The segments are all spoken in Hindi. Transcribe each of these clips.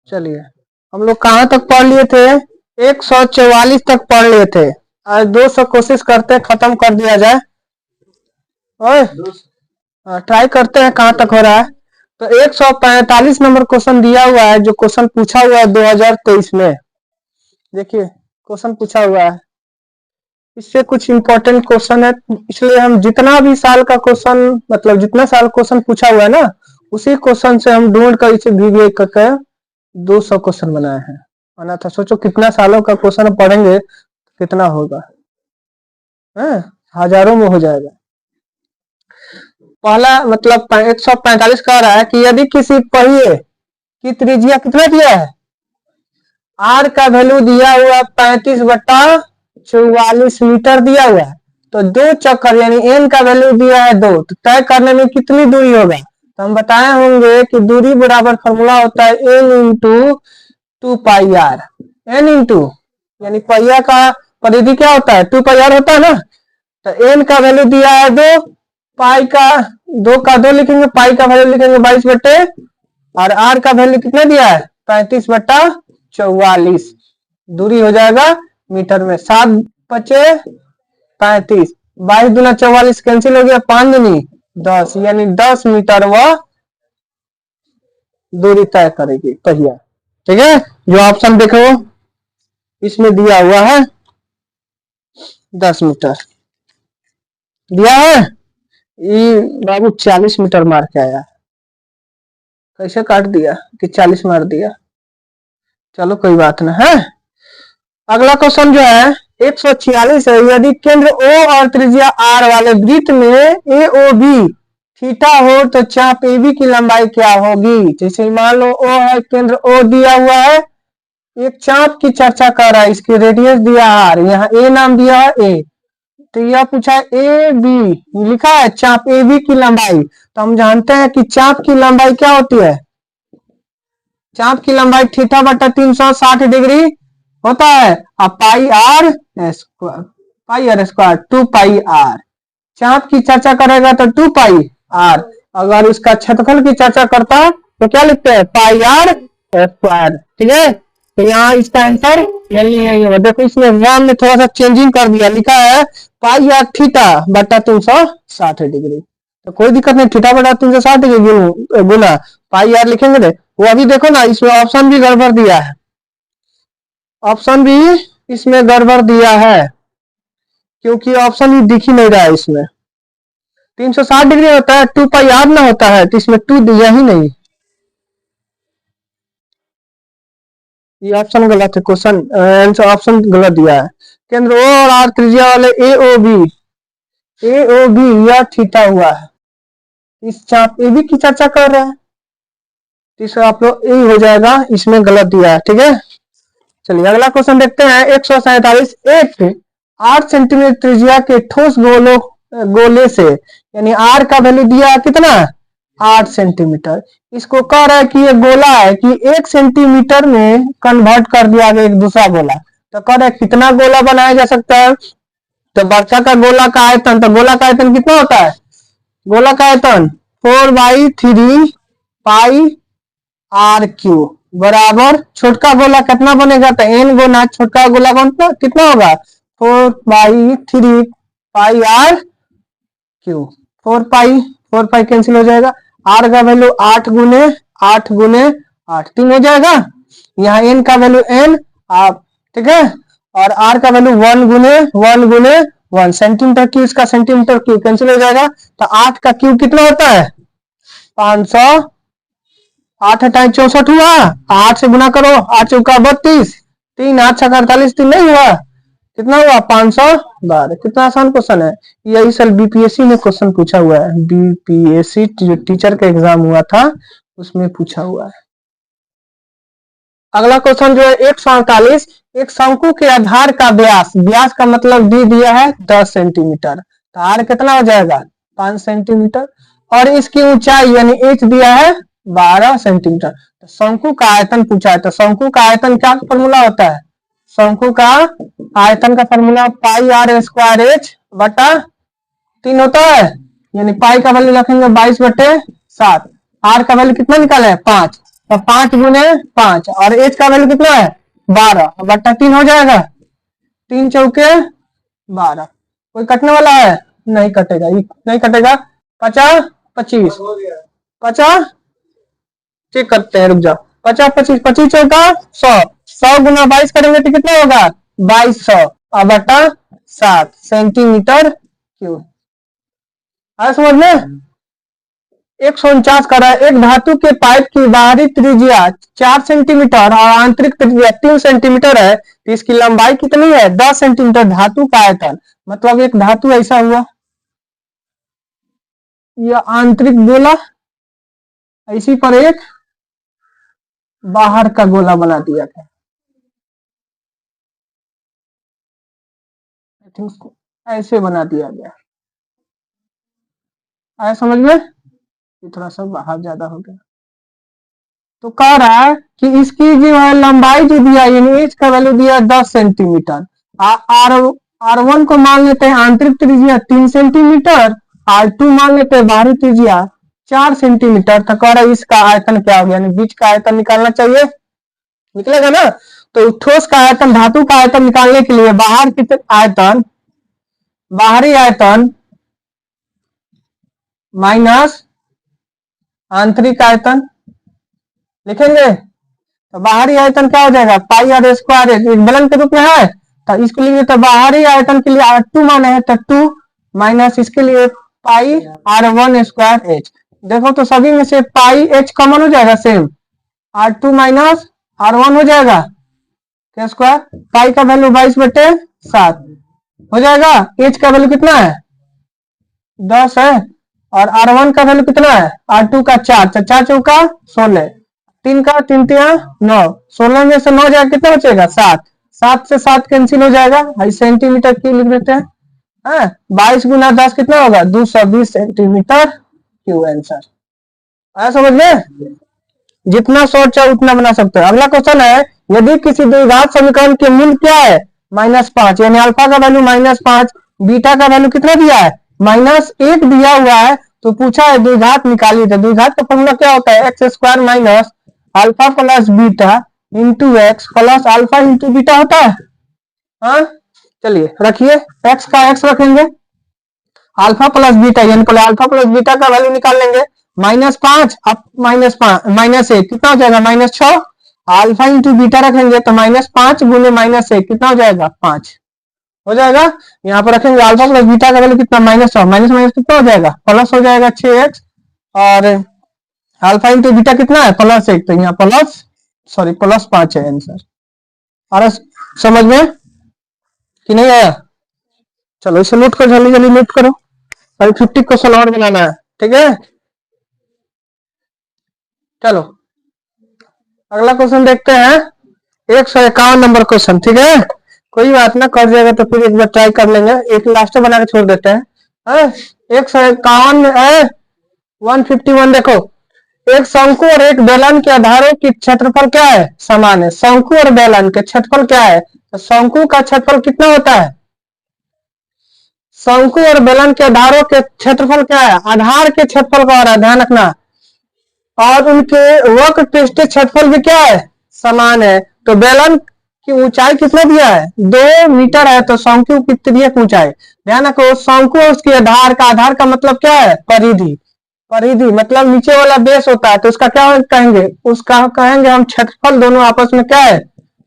चलिए, हम लोग कहाँ तक पढ़ लिए थे? 144 तक पढ़ लिए थे। आज 200 कोशिश करते हैं खत्म कर दिया जाए। ओए, ट्राई करते हैं कहाँ तक हो रहा है। तो 145 नंबर क्वेश्चन दिया हुआ है, जो क्वेश्चन पूछा हुआ है 2023 में। देखिए, क्वेश्चन पूछा हुआ है, इससे कुछ इंपॉर्टेंट क्वेश्चन है, इसलिए हम जितना भी साल का क्वेश्चन, मतलब जितना साल क्वेश्चन पूछा हुआ है ना, उसी क्वेश्चन से हम ढूंढ कर इसे भी करके 200 क्वेश्चन बनाए हैं। माना था, सोचो कितना सालों का क्वेश्चन पढ़ेंगे कितना होगा, है हजारों में हो जाएगा। पहला मतलब 145 कह रहा है कि यदि किसी पहिए की त्रिज्या कितना दिया है, आर का वैल्यू दिया हुआ 35/44 मीटर दिया हुआ है, तो दो चक्कर यानी एन का वैल्यू दिया है 2, तो तय करने में कितनी दूरी होगा? तो हम बताए होंगे कि दूरी बराबर फॉर्मूला होता है N into 2πr। N into यानी पहिया का परिधि क्या होता है? 2πr होता है ना। तो एन का वैल्यू दिया है 2, पाई का 2 का 2 लिखेंगे, पाई का वैल्यू लिखेंगे 22 और आर का वैल्यू कितना दिया है? 35/44। दूरी हो जाएगा मीटर में, 7 बचे 35, 22 दूना 44 कैंसिल हो गया, 5 दूनी 10, यानी 10 मीटर वह दूरी तय करेगी पहिया। ठीक है, जो ऑप्शन देखो इसमें दिया हुआ है 10 मीटर दिया है। ये बाबू 40 मीटर मार के आया, कैसे काट दिया कि 40 मार दिया। चलो कोई बात ना है। अगला क्वेश्चन जो है 146 है, यदि केंद्र O और त्रिज्या R वाले वृत्त में AOB थीटा हो तो चाप AB की लंबाई क्या होगी? जैसे मान लो O है, केंद्र O दिया हुआ है, एक चाप की चर्चा कर रहा है, इसकी रेडियस दिया R, यहाँ A नाम दिया है A, तो यह पूछा है AB लिखा है चाप AB की लंबाई। तो हम जानते हैं कि चाप की लंबाई क्या होती है? चाप की लंबाई θ/360 डिग्री होता है, और पाई आर स्क्वायर 2πr। चाप की चर्चा करेगा तो 2πr, अगर उसका क्षेत्रफल की चर्चा करता है तो क्या लिखते हैं? πr square. ठीक है, तो यहाँ इसका आंसर यही है। देखो इसमें नाम में थोड़ा सा चेंजिंग कर दिया, लिखा है πr θ/360 डिग्री, तो कोई दिक्कत नहीं, θ/360 डिग्री गुना πr लिखेंगे थे। वो अभी देखो ना, इसमें ऑप्शन भी गड़बड़ दिया है, ऑप्शन भी इसमें गड़बड़ दिया है, क्योंकि ऑप्शन ही दिख ही नहीं रहा है। इसमें 360 डिग्री होता है, 2πr ना होता है, तो इसमें 2 दिया ही नहीं, ये ऑप्शन गलत है, क्वेश्चन आंसर ऑप्शन गलत दिया है। केंद्र O और R त्रिज्या वाले AOB यह थीटा हुआ है, इस चाप AB की चर्चा कर रहे हैं, तीसरा आप लोग यही हो जाएगा, इसमें गलत दिया है। ठीक है, चलिए अगला क्वेश्चन देखते हैं 147। एक 8 सेंटीमीटर त्रिज्या के ठोस गोले से, यानी R का वैल्यू दिया कितना? 8 सेंटीमीटर। इसको कह रहा है कि ये गोला है कि 1 सेंटीमीटर में कन्वर्ट कर दिया गया एक दूसरा गोला, तो कह रहा है कितना गोला बनाया जा सकता है? तो वर्षा का गोला का आयतन, तो गोला का आयतन कितना होता है? गोला का आयतन 4/3πr³ बराबर छोटका गोला कितना बनेगा? तो n गुना छोटका गोला कितना होगा? 4/3πr³। 4 कैंसिल हो जाएगा, r का वैल्यू 8 गुने 8 गुने 8 3 हो जाएगा, यहाँ n का वैल्यू n आप, ठीक है, और r का वैल्यू 1 गुने 1 गुने 1 सेंटीमीटर क्यूब, इसका सेंटीमीटर क्यूब कैंसिल हो जाएगा, तो 8 का क्यूब कितना होता है? 500। 8 हटाए 64 हुआ, 8 से गुना करो, 8 चौका 32, 3 8 छक्का 48, 3 नहीं हुआ, कितना हुआ? 512। कितना आसान क्वेश्चन है, यही साल बीपीएससी में क्वेश्चन पूछा हुआ है, बीपीएससी जो टीचर का एग्जाम हुआ था उसमें पूछा हुआ है। अगला क्वेश्चन जो है 148, एक शंकु के आधार का व्यास, व्यास का मतलब डी दिया है 10 सेंटीमीटर, तो आर कितना हो जाएगा? 5 सेंटीमीटर, और इसकी ऊंचाई यानी एच दिया है 12 सेंटीमीटर। तो शंकु का आयतन पूछा है, तो शंकु का आयतन क्या फॉर्मूला होता है? शंकु का आयतन का फॉर्मूला πr²h/3 होता है, यानी पाई का वैल्यू रखेंगे 22/7, आर का वैल्यू कितना निकाले हैं? 5, तो 5 × 5 और एच का वैल्यू कितना है 12 बट्टा 3 हो जाएगा। 3 चौके 12। कोई कटने वाला है नहीं कटेगा, नहीं कटेगा। 50 25 50 चेक करते हैं, रुक जाओ। 50 25 25 चौका 100 100 × 22 करेंगे तो कितना होगा 2200 और बटा 7 सेंटीमीटर क्यूब। आया समझ में। 149 करा एक धातु के पाइप की बाहरी त्रिज्या 4 सेंटीमीटर और आंतरिक त्रिज्या 3 सेंटीमीटर है तो इसकी लंबाई कितनी है 10 सेंटीमीटर। धातु का आयतन मतलब एक धातु ऐसा हुआ, यह आंतरिक गोला, इसी पर एक बाहर का गोला बना दिया था। ऐसे बना दिया गया। आया समझ में। थोड़ा सा बाहर ज्यादा हो गया तो कह रहा है कि इसकी जो है लंबाई जो दिया यानी एच का वैल्यू दिया 10 सेंटीमीटर। R1 को मान लेते हैं आंतरिक त्रिज्या 3 सेंटीमीटर, R2 मान लेते हैं बाहरी त्रिज्या 4 सेंटीमीटर। तो कह रहा है इसका आयतन क्या हो गया, यानी बीच का आयतन निकालना चाहिए, निकलेगा ना। तो ठोस का आयतन धातु का आयतन निकालने के लिए बाहर की आयतन बाहरी आयतन माइनस आंतरिक आयतन लिखेंगे। तो बाहरी आयतन क्या हो जाएगा पाई आर स्क्वायर एच, बेलन के रूप में है तो इसको लिखेंगे। तो बाहरी आयतन के लिए R2 माने है तो 2 माइनस इसके लिए पाई R1 स्क्वायर एच। देखो तो सभी में से पाई एच कॉमन हो जाएगा, सेम R2 माइनस R1 हो जाएगा क्या स्क्वायर। पाई का वैल्यू 22/7 हो जाएगा। एच का वैल्यू कितना है 10 है और R1 का वैल्यू कितना है R2 का 4, 4 चौका 16, 3 का 3 3 9, 16 में से 9 जाएगा कितना बचेगा 7, 7 से 7 कैंसिल हो जाएगा। सेंटीमीटर क्यूब लिख देते हैं। 22 × 10 कितना होगा 220 सेंटीमीटर क्यूब आंसर। आया समझ में। जितना शॉर्ट चाहे उतना बना सकते हो। अगला क्वेश्चन है यदि किसी द्विघात समीकरण के मूल क्या है -5 यानी अल्फा का वैल्यू -5 बीटा का वैल्यू कितना दिया है -1 दिया हुआ है तो पूछा है द्विघात निकालिए। तो द्विघात का फॉर्मूला क्या होता है x² minus alpha plus beta into x plus alpha into beta होता है। हाँ चलिए रखिए x का x रखेंगे अल्फा प्लस बीटा यानी पहले अल्फा प्लस बीटा का वैल्यू निकाल लेंगे। -5 अब -1 कितना हो जाएगा -6। अल्फा इंटू बीटा रखेंगे तो -5 × -1 कितना हो जाएगा 5 हो जाएगा। यहाँ पर रखेंगे अल्फा प्लस बीटा का वैल्यू कितना -6 माइनस कितना हो जाएगा प्लस हो जाएगा 6x और अल्फा इंटू बीटा कितना है +1 तो यहाँ +5 है आंसर। और समझ में कि नहीं आया। चलो इसे नोट करो जल्दी जल्दी नोट करो, अभी 50 क्वेश्चन और बनाना है ठीक है। चलो अगला क्वेश्चन देखते हैं 151 नंबर क्वेश्चन ठीक है। कोई बात ना कर जाएगा तो फिर एक बार ट्राई कर लेंगे, एक लास्ट बना के छोड़ देते हैं। 151 में 151 देखो एक शंकु और एक बेलन के आधारों की क्षेत्रफल क्या है समान है। शंकु और बेलन के क्षेत्रफल क्या है तो शंकु का क्षेत्रफल कितना होता है शंकु और बेलन के आधारों के क्षेत्रफल क्या है आधार के क्षेत्रफल का हो रहा है ध्यान रखना। और उनके वक्र पृष्ठीय क्षेत्रफल भी क्या है समान है। तो बेलन की ऊंचाई कितना दिया है 2 मीटर है तो शंकु कितनी है ऊंचाई ध्यान रखो। शंकु और उसके आधार का मतलब क्या है परिधि, परिधि मतलब नीचे वाला बेस होता है तो उसका क्या कहेंगे उसका कहेंगे हम क्षेत्रफल। दोनों आपस में क्या है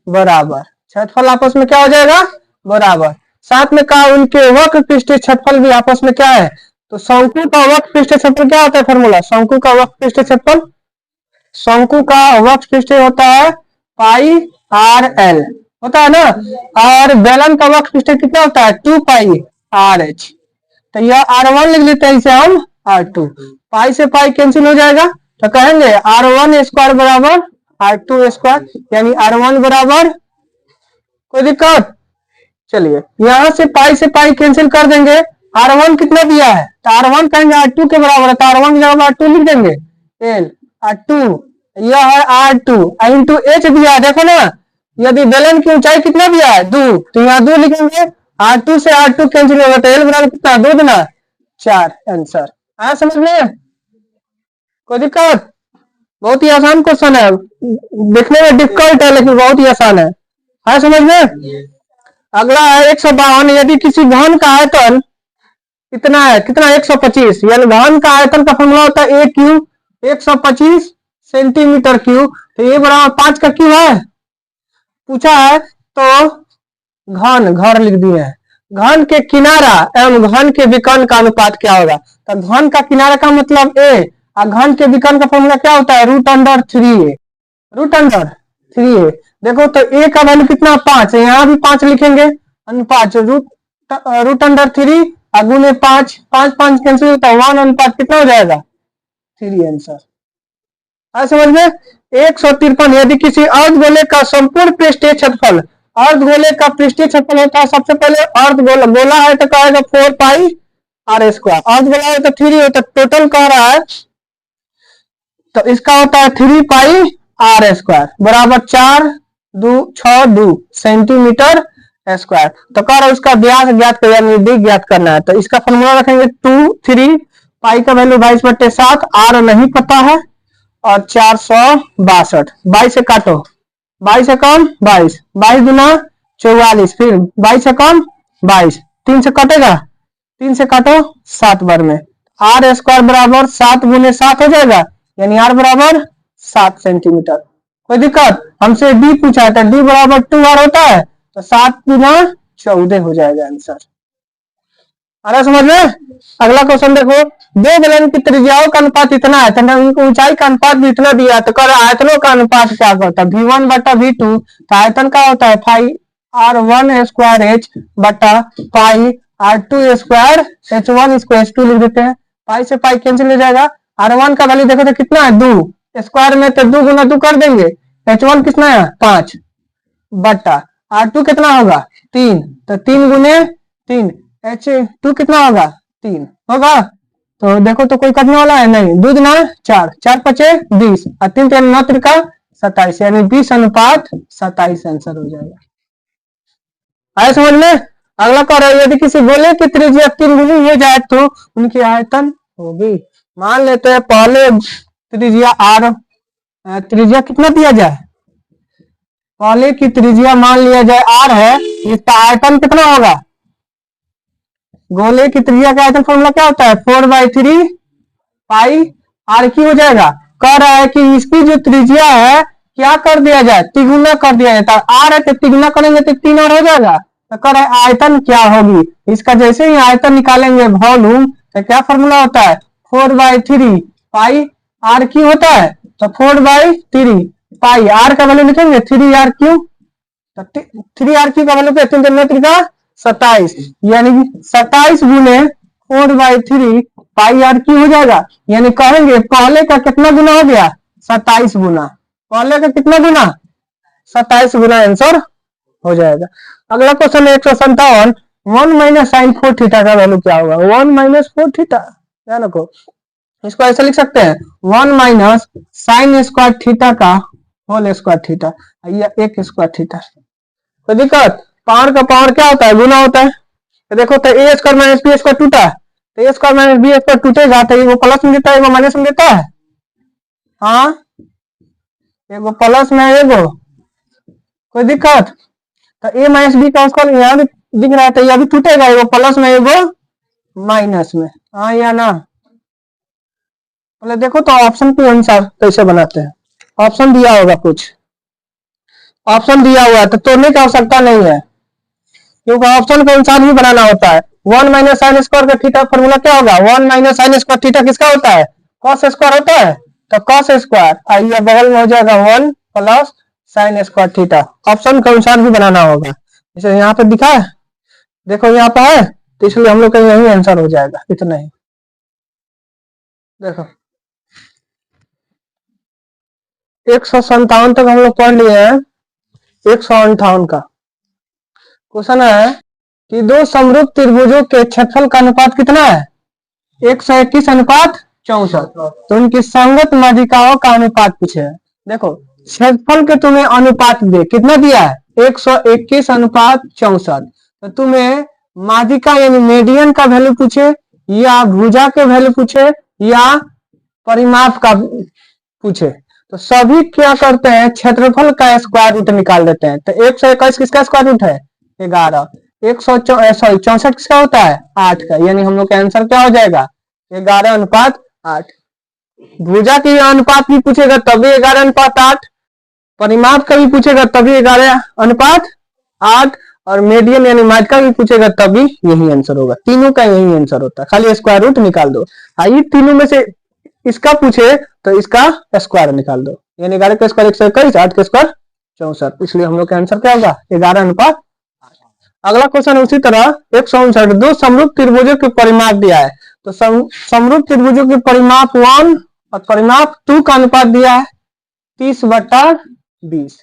बराबर, क्षेत्रफल आपस में क्या हो जाएगा बराबर। साथ में कहा उनके वक्र पृष्ठीय क्षेत्रफल भी आपस में क्या है। तो शंकु का वक्र पृष्ठीय क्षेत्रफल क्या होता है फॉर्मूला शंकु का वक्र पृष्ठीय क्षेत्रफल, शंकु का वक्र पृष्ठीय होता है πRL होता है ना। और बेलन का वक्र पृष्ठीय कितना होता है 2πRH। तो यह R1 लिख लेते हैं इसे हम R2, पाई से पाई कैंसिल हो जाएगा तो कहेंगे R1 स्क्वायर बराबर R2 स्क्वायर यानी R1 बराबर कोई दिक्कत। चलिए यहां से पाई कैंसिल कर देंगे। R1 कितना दिया है तो R1 कहेंगे R2 के बराबर है तो R1 की जगह R2 लिख देंगे L R2 यह है R2 इंटू H दिया है देखो ना। यदि बेलन की ऊंचाई कितना दिया है 2 तो यहाँ 2 लिखेंगे। R2 से R2 कैंसिल होगा तो L बराबर कितना 2 दूना 4 आंसर। आया समझ में कोई दिक्कत। बहुत ही आसान क्वेश्चन है, देखने में डिफिकल्ट है लेकिन बहुत ही आसान है समझ में। अगला है 152, यदि किसी घन का आयतन कितना है, कितना 125, यानी घन का आयतन का फॉर्मूला होता है ए क्यूब, 125 सेंटीमीटर क्यूब, तो ये बराबर 5 का क्यूब है पूछा है। तो घन घर लिख दिए हैं, घन के किनारा एवं घन के विकर्ण का अनुपात क्या होगा। तो घन का किनारा का मतलब ए और घन के विकर्ण का फॉर्मूला क्या होता है, √3a, √3a। देखो तो ए का वैल्यू कितना 5 है, यहाँ भी 5 लिखेंगे, अनुपात √3 गुने 5, 5 5 कैंसिल होता है 1, अनुपात कितना हो जाएगा 3 आंसर। समझ में। 153, यदि किसी अर्धगोले का संपूर्ण पृष्ठीय क्षेत्रफल, अर्धगोले का पृष्ठीय क्षेत्रफल होता है, सबसे पहले अर्धगोला गोला है तो कहेगा 4 पाई आर स्क्वायर, अर्धगोला है तो 3 होता है, टोटल कह रहा है तो इसका होता है 3 पाई आर स्क्वायर बराबर 4×2 सेंटीमीटर स्क्वायर। तो कह रहा है उसका व्यास ज्ञात कर, यानी d ज्ञात करना है। तो इसका फॉर्मूला रखेंगे 2 3 पाई का वैल्यू 22/7, आर नहीं पता है, और 462, 22 से काटो, 22 से कम 22, 22 गुना 44, फिर 22 से कम 22, 3 से कटेगा, 3 से काटो 7 बार में, आर स्क्वायर बराबर 7 गुने 7 हो जाएगा, यानी आर बराबर 7 सेंटीमीटर। कोई दिक्कत, हमसे डी पूछा है तो डी बराबर 2r होता है, तो 7 गुना 14 हो जाएगा आंसर। आ रहा समझ में। अगला क्वेश्चन देखो, दो बेलन की त्रिज्याओं का अनुपात इतना है, तो उनकी ऊंचाई का अनुपात भी इतना दिया, तो कर आयतनों का अनुपात क्या होता है, v1/v2, तो आयतन का होता है पाई r1 स्क्वायर h बटा पाई r2 square h1 square h2 लिख देते हैं, पाई से पाई कैंसिल हो जाएगा, r1 का वैल्यू देखो तो कितना है 2, स्क्वायर में तो 2 गुना 2 कर देंगे, h1 कितना है 5 बटा r2 कितना होगा 3, तो 3 गुने 3, h2 कितना होगा 3 होगा। तो देखो तो कोई करने वाला है नहीं, 2 गुना 4, 4 5 20 और 3 3 9 3 27, यानी 20:27 आंसर हो जाएगा। आया समझ में। अगला कह रहा है, यदि किसी गोले की त्रिज्या 3 गुनी हो जाए तो उनकी आयतन होगी। मान लेते हैं पहले त्रिज्या r, त्रिज्या कितना दिया जाए, पहले की त्रिज्या मान लिया जाए r है, इसका आयतन कितना होगा, गोले की त्रिज्या का आयतन फॉर्मूला क्या होता है 4/3 पाई आर की हो जाएगा। कह रहा है कि इसकी जो त्रिज्या है क्या कर दिया जाए, तिगुना कर दिया जाता है, आर है तो तिगुना करेंगे तो 3r हो जाएगा। तो कह रहा है आयतन क्या होगी, इसका जैसे ही आयतन निकालेंगे वॉल्यूम, तो क्या फॉर्मूला होता है 4/3 पाई आर की होता है, तो 4/3 पाई आर का वैल्यू लिखेंगे 3r क्यूब, तो 3r क्यूब का वैल्यू 3 27, यानी 27 गुने 4/3 पाई आर की हो जाएगा, यानी कहेंगे पहले का कितना गुना हो गया 27 गुना, पहले का कितना गुना 27 गुना आंसर हो जाएगा। अगला क्वेश्चन 157, 1 - sin 4 थीटा का वैल्यू क्या होगा, 1 - 4 थीटा, ध्यान रखो इसको ऐसे लिख सकते हैं 1 - sin स्क्वायर थीटा का होल स्क्वायर थीटा, या 1 स्क्वायर थीटा। कोई दिक्कत, पावर का पावर क्या होता है गुना होता है, तो देखो तो a square minus b square टूटा, तो a square minus b square टूटेगा तो वो प्लस में देता है, वो माइनस में देता है, हाँ एगो प्लस में एगो, कोई दिक्कत। तो a माइनस बी का स्क्वायर यहाँ भी दिख रहा है, तो यह भी टूटेगा, एगो प्लस में एगो माइनस में, हाँ या ना। पहले देखो तो ऑप्शन के अनुसार कैसे बनाते हैं, ऑप्शन दिया होगा कुछ, ऑप्शन दिया हुआ है तो तोड़ने की आवश्यकता नहीं है, क्योंकि ऑप्शन के अनुसार ही बनाना होता है। 1 - sin स्क्वायर का थीटा फॉर्मूला क्या होगा, 1 - sin स्क्वायर थीटा किसका होता है cos स्क्वायर होता है, तो cos स्क्वायर आइए बगल में हो जाएगा 1 + sin स्क्वायर थीटा, ऑप्शन के अनुसार भी बनाना होगा। जैसे यहाँ पे दिखा है, देखो यहाँ पे है, तो इसलिए हम लोग का यही आंसर हो जाएगा, इतना ही। देखो 157 तक हम लोग पढ़ लिए हैं, 158 का क्वेश्चन है कि दो समरूप त्रिभुजों के क्षेत्रफल का अनुपात कितना है, 121:64, तो उनकी संगत माध्यिकाओं का अनुपात पूछे है। देखो क्षेत्रफल के तुम्हें अनुपात दे, कितना दिया है 121:64, तो तुम्हें माध्यिका यानी मीडियन का वैल्यू पूछे, या भुजा के वैल्यू पूछे, या परिमाप का पूछे, तो सभी क्या करते हैं, क्षेत्रफल का स्क्वायर रूट निकाल देते हैं। तो 121 किसका स्क्वायर रूट है, 11। 164 किसका होता है, 8 का। यानी हम लोग का आंसर क्या हो जाएगा, 11:8। भुजा की अनुपात भी पूछेगा तभी 11:8, परिमाप का भी पूछेगा तभी 11:8, और मीडियन यानी माध्य का भी पूछेगा तभी यही आंसर होगा। तीनों का यही आंसर होता है, खाली स्क्वायर रूट निकाल दो। आइए तीनों में से इसका पूछे तो इसका स्क्वायर निकाल दो। यानी 11 का स्क्वायर 121, 8 का स्क्वायर 64, इसलिए हम लोग का आंसर क्या होगा, 11:8। अगला क्वेश्चन उसी तरह 159, दो समरूप त्रिभुजों के परिमाप दिया है। तो समरूप त्रिभुजों के परिमाप 1 और परिमाप 2 का अनुपात दिया है 30/20।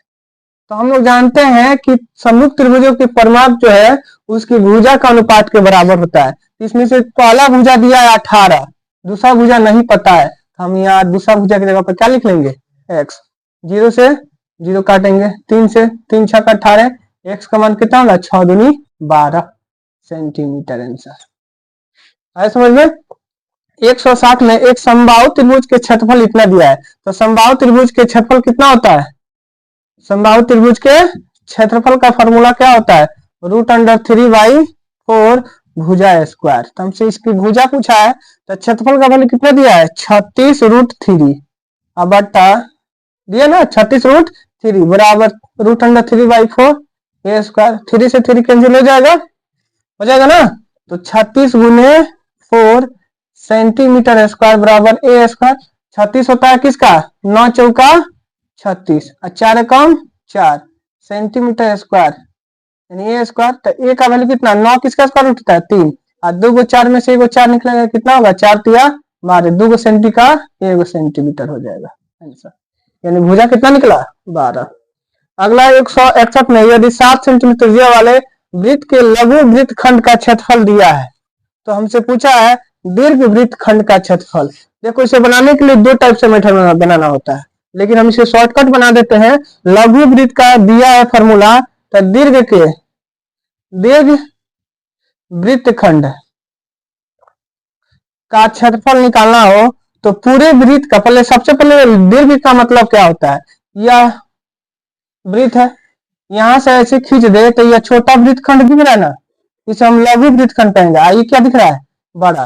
तो हम लोग जानते हैं कि समरूप त्रिभुजों के परिमाप जो है उसकी भुजा का अनुपात के बराबर होता है। इसमें से पहला भुजा दिया है 18, दूसरा भुजा नहीं पता है, हम यहाँ दूसरा भुजा की जगह पर क्या लिख लेंगे, x। 0 से 0 काटेंगे, 3 से 3 6 18, x का मान कितना होगा, 6 दूनी 12 सेंटीमीटर आंसर आए समझ में। 160 में एक समबाहु त्रिभुज के क्षेत्रफल इतना दिया है। तो समबाहु त्रिभुज के क्षेत्रफल कितना होता है, समबाहु त्रिभुज के क्षेत्रफल का फॉर्मूला क्या होता है, √3/4 भुजा स्क्वायर। तो हमसे इसकी भुजा पूछा है, तो क्षेत्रफल का वैल्यू कितना दिया है, 36√3 अब बटा दिया ना, 36√3 बराबर √3/4 ए स्क्वायर। 3 से 3 कैंसिल हो जाएगा ना। तो 36 गुने 4 सेंटीमीटर स्क्वायर बराबर ए स्क्वायर। 36 होता है किसका, 9 चौका 36 और 4 कम 4 सेंटीमीटर स्क्वायर यानी ए स्क्वायर। तो ए का वैल्यू कितना, 9 किसका स्क्वायर रूट होता है 3, और 2 को 4 में से 1 4 निकलेगा, कितना होगा 4 तिया 12, 2 सेंटी का 1 सेंटीमीटर हो जाएगा आंसर। यानी भुजा कितना निकला 12। अगला 161 में यदि 7 सेंटीमीटर त्रिज्या वाले वृत्त के लघु वृत्त खंड का क्षेत्रफल दिया है। तो हमसे पूछा है दीर्घ वृत्त खंड का क्षेत्रफल। देखो इसे बनाने के लिए 2 टाइप से मेथड बनाना होता है, लेकिन हम इसे शॉर्टकट बना देते हैं। लघु वृत्त का दिया है फॉर्मूला, तो दीर्घ वृत्त खंड का क्षेत्रफल निकालना हो तो पूरे वृत्त का पहले, सबसे पहले दीर्घ का मतलब क्या होता है, यह वृत्त है, यहां से ऐसे खींच दे तो यह छोटा वृत्त खंड दिख रहा है ना, इसे हम लघु वृत्त खंड कहेंगे। आइए क्या दिख रहा है, बड़ा।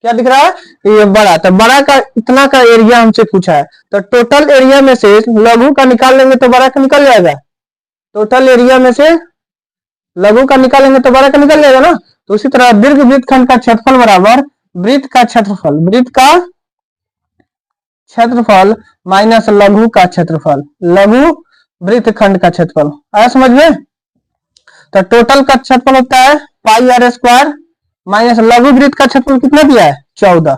क्या दिख रहा है, ये बड़ा। तो बड़ा का इतना का एरिया हमसे पूछा है, तो टोटल एरिया में से लघु का निकाल लेंगे तो बड़ा का निकल जाएगा। टोटल एरिया में से लघु का निकालेंगे तो बड़ा का निकल जाएगा ना। तो उसी तरह दीर्घ वृत्त खंड का क्षेत्रफल बराबर वृत्त का क्षेत्रफल माइनस लघु का क्षेत्रफल, लघु वृत्त खंड का क्षेत्रफल। आया समझ में। तो टोटल का क्षेत्रफल होता है πr² माइनस लघु वृत्त का क्षेत्रफल कितना दिया है 14,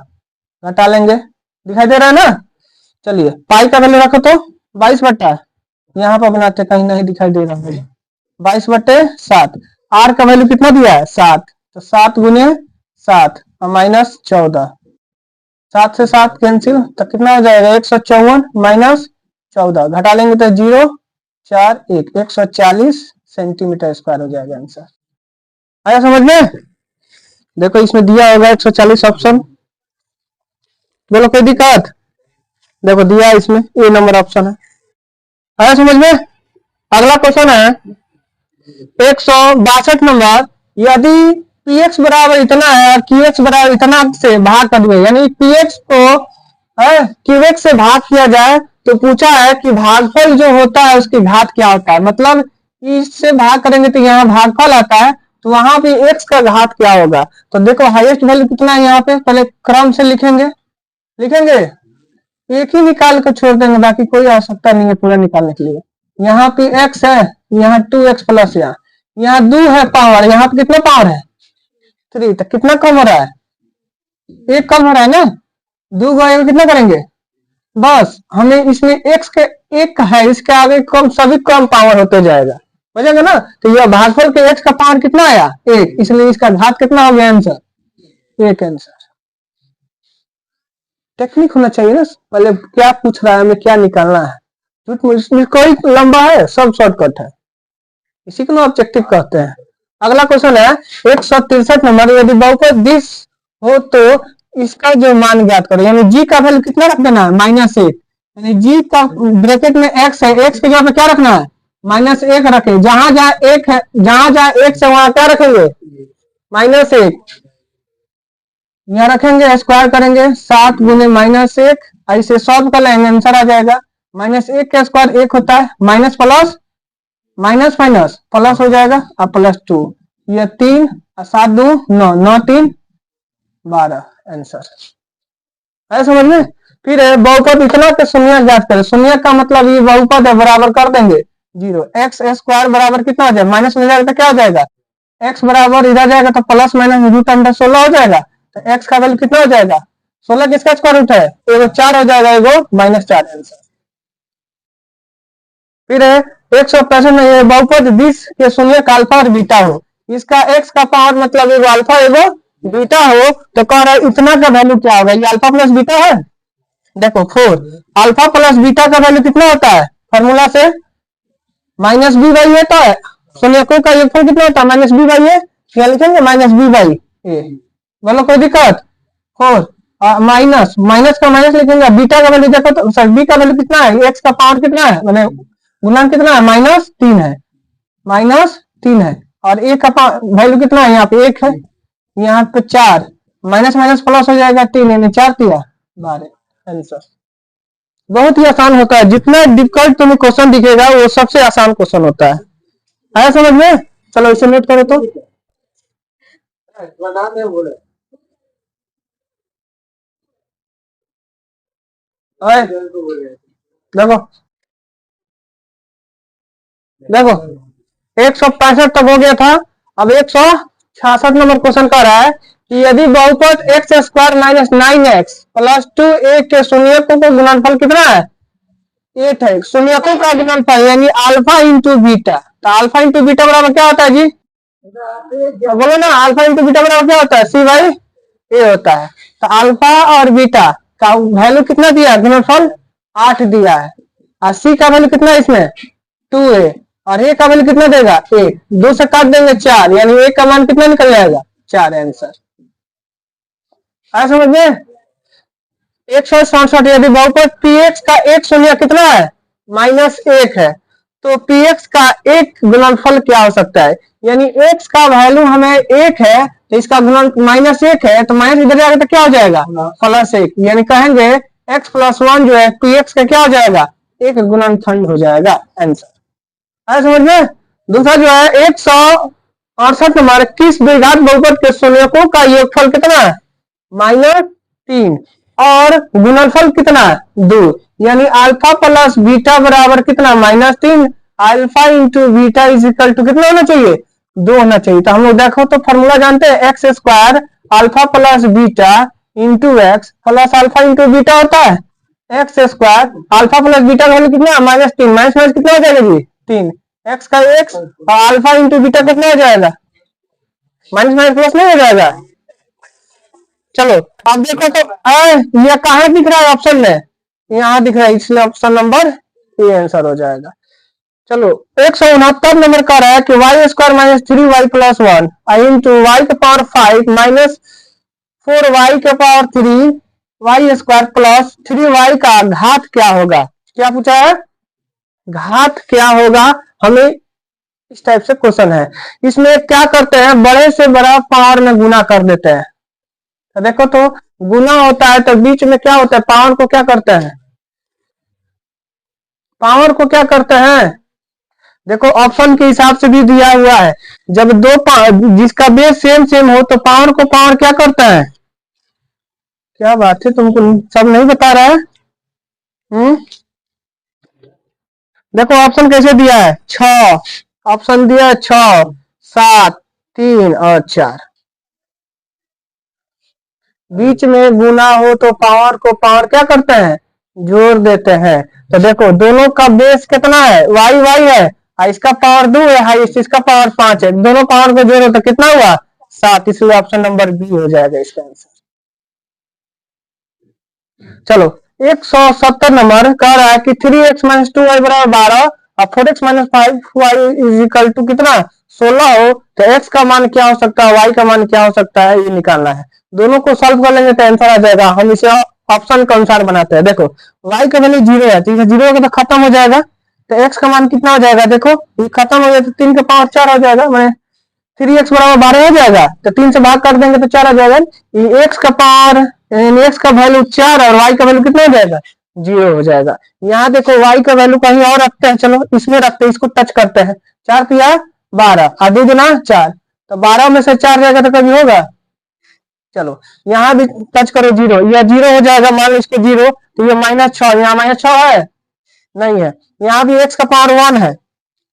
घटा लेंगे, दिखाई दे रहा है ना। चलिए पाई का वैल्यू रखो तो 22/, यहाँ पर बनाते कहीं नहीं दिखाई दे रहा है, 22/7। आर का वैल्यू कितना दिया है 7, तो 7 गुने 7 और माइनस 14, 7 से 7 कैंसिल, तो कितना हो जाएगा 154 माइनस 14, घटा लेंगे तो 0 4 1 140 सेंटीमीटर स्क्वायर हो जाएगा आंसर। आया समझ में। देखो इसमें दिया होगा 140 ऑप्शन, बोलो कोई दिक्कत, देखो दिया है इसमें ए नंबर ऑप्शन है। आया समझ में। अगला क्वेश्चन है 162 नंबर, यदि px बराबर इतना है और qx बराबर इतना से भाग कर दिए, यानी px को qx से भाग किया जाए तो पूछा है कि भागफल जो होता है उसकी घात क्या होता है। मतलब इससे भाग करेंगे तो यहाँ भागफल आता है, तो वहां पे x का घात क्या होगा। तो देखो हाईएस्ट वैल्यू कितना है यहाँ पे, पहले क्रम से लिखेंगे, एक ही निकाल कर छोड़ देंगे, बाकी कोई आवश्यकता नहीं है पूरा निकालने के लिए। यहाँ पे x है, यहाँ 2x प्लस, यहाँ 2 है पावर, यहाँ पे कितना पावर है 3, तो कितना कम हो रहा है, 1 कम हो रहा है ना। 2 को कितना करेंगे, बस हमें इसमें x के 1 है, इसके आगे कम सभी कम पावर होते जाएगा, हो जाएगा ना। तो यह भागफल के x का पावर कितना आया 1, इसलिए इसका घात कितना हो गया आंसर 1 आंसर। टेक्निक होना चाहिए ना, पहले क्या पूछ रहा है हमें क्या निकालना है, कोई लंबा है सब शॉर्टकट है, इसी को ऑब्जेक्टिव कहते हैं। अगला क्वेश्चन है 163 नंबर, यदि बहुपद दिस हो तो इसका जो मान ज्ञात करो, यानी g का वैल्यू कितना रख देना है -1, यानी जी का ब्रैकेट में एक्स है, एक्स के जगह पे क्या रखना है, -1 रखे, जहां जहां एक है, जहां जहां एक से वहां क्या रखेंगे, -1 यहाँ रखेंगे, स्क्वायर करेंगे, 7 गुने -1, ऐसे सॉल्व कर लेंगे, आंसर आ जाएगा। -1 का स्क्वायर 1 होता है, minus plus minus minus plus हो जाएगा, और +2, ये 3 और 7 2 9, 9 3 12, आंसर है। समझ में? फिर बहुपद इतना के शून्य ज्ञात करें, शून्य का मतलब ये बहुपद है, बराबर कर देंगे 0, एक्स स्क्वायर बराबर कितना हो जाएगा, माइनस में जाएगा तो क्या हो जाएगा, एक्स बराबर इधर जाएगा तो प्लस माइनस रूट अंडर 16 हो जाएगा, तो एक्स का वैल्यू कितना हो जाएगा, 16 किसका स्क्वायर रूट है, एगो 4 हो जाएगा, एगो -4, आंसर। फिर 165 में ये बहुपद 20 के शून्य का अल्फा और बीटा हो, इसका एक्स का पावर मतलब एगो अल्फा एगो बीटा हो, तो कह रहा है इतना का वैल्यू क्या होगा, ये अल्फा प्लस बीटा है, देखो 4, अल्फा प्लस बीटा का वैल्यू कितना होता है, फॉर्मूला से -b/a होता है, शून्यकों का योगफल कितना होता है, -b/a, क्या लिखेंगे, -b/a, बोलो कोई दिक्कत, 4 माइनस माइनस का माइनस लिखेंगे, बीटा का वैल्यू देखो तो सर बी का वैल्यू कितना है, एक्स का पावर कितना है, मैंने गुणन कितना है, -3 है, -3 है, और ए का वैल्यू कितना है, यहाँ पे 1 है, यहाँ पे 4, माइनस माइनस प्लस हो जाएगा 3, यानी 4 3 12, आंसर। बहुत ही आसान होता है, जितना डिफिकल्ट तुम्हें क्वेश्चन दिखेगा वो सबसे आसान क्वेश्चन होता है, आया समझ में? चलो इसे नोट करो तो देखो देखो 165 तक हो गया था, अब 166 नंबर क्वेश्चन कर रहा है कि यदि बहुपद एक्स स्क्वायर -9x + 2a के शून्यकों का गुणनफल कितना है, 8 है, शून्यकों का गुणनफल यानी अल्फा इंटू बीटा, तो अल्फा इंटू बीटा बराबर क्या होता है जी, बोलो ना, अल्फा इंटू बीटा बराबर क्या होता है, c/a होता है, तो अल्फा और बीटा का वैल्यू कितना दिया, गुणनफल 8 दिया है, और सी का वैल्यू कितना है इसमें 2a, और ए का वैल्यू कितना देगा 1, 2 से काट देंगे 4, यानी ए का मान कितना निकल जाएगा 4, आंसर। आया समझ में? 167 यदि बहुपद px का एक शून्य कितना है, -1 है, तो px का एक गुणनफल क्या हो सकता है, यानी x का वैल्यू हमें 1 है, तो इसका गुणन -1 है, तो माइनस इधर जाएगा तो क्या हो जाएगा, +1, यानी कहेंगे x + 1 जो है px का क्या हो जाएगा, एक गुणनफल हो जाएगा, आंसर। आया समझ में? दूसरा जो है 168 नंबर, किस द्विघात बहुपद के शून्यकों का योगफल कितना है, -3, और गुणनफल कितना है 2, यानी अल्फा प्लस बीटा बराबर कितना -3, alpha into beta is equal to कितना होना चाहिए, 2 होना चाहिए। तो हम लोग देखो तो फॉर्मूला जानते हैं, x square alpha plus beta into x plus alpha into beta होता है, x square alpha plus beta का वैल्यू कितना है, -3, माइनस माइनस कितना हो जाएगा जी 3, एक्स का एक्स और अल्फा इंटू बीटा कितना हो जाएगा, माइनस माइनस प्लस नहीं हो जाएगा। चलो अब देखो तो ये कहाँ दिख रहा है ऑप्शन में, यहाँ दिख रहा है, इसलिए ऑप्शन नंबर ए आंसर हो जाएगा। चलो 169 नंबर का रहा है कि y square -3y + 1 into y के पावर 5 -4y के power 3 Y square plus 3y का घात क्या होगा, क्या पूछा है, घात क्या होगा, हमें इस टाइप से क्वेश्चन है। इसमें क्या करते हैं, बड़े से बड़ा पावर में गुना कर देते हैं, तो देखो तो गुना होता है तो बीच में क्या होता है, पावर को क्या करते हैं, पावर को क्या करते हैं, देखो ऑप्शन के हिसाब से भी दिया हुआ है, जब दो जिसका बेस सेम सेम हो तो पावर को पावर क्या करता है, क्या बात है तुमको सब नहीं बता रहा है। देखो ऑप्शन कैसे दिया है, 6 ऑप्शन दिया है, 6 7 3 और 4, बीच में गुना हो तो पावर को पावर क्या करते हैं, जोड़ देते हैं। तो देखो दोनों का बेस कितना है, वाई वाई है, इसका पावर 2 है, इसका पावर 5 है, दोनों पावर को जोड़ो तो कितना हुआ 7, इसलिए ऑप्शन नंबर बी हो जाएगा इसका आंसर। चलो 170 नंबर कह रहा है कि 3x - 2y = 12 और 4x - 5y = कितना 16 हो, तो x का मान क्या हो सकता है, y का मान क्या हो सकता है, ये निकालना है। दोनों को सॉल्व कर लेंगे तो आंसर आ जाएगा। हम इसे ऑप्शन के अनुसार बनाते हैं। देखो y का वैल्यू 0 है, ठीक है, 0 होगा तो खत्म हो जाएगा, तो x का मान कितना हो जाएगा, देखो ये खत्म हो गया तो 3 का पावर 4 हो जाएगा, मैंने 3x बराबर 12 हो जाएगा, तो 3 से भाग कर देंगे तो 4 आ जाएगा। ये x का पावर यानी x का वैल्यू 4 और y का वैल्यू कितना हो जाएगा, 0 हो जाएगा। यहाँ देखो y का वैल्यू कहीं और रखते हैं, चलो इसमें रखते हैं, इसको टच करते हैं, 4 तिया 12 और 2 गुना 4, तो 12 में से 4 जाएगा तो कभी होगा, चलो यहाँ भी टच करो 0, यह 0 हो जाएगा, मान लो इसको 0, तो ये -6, यहाँ -6 है नहीं है, यहाँ भी x का पावर 1 है,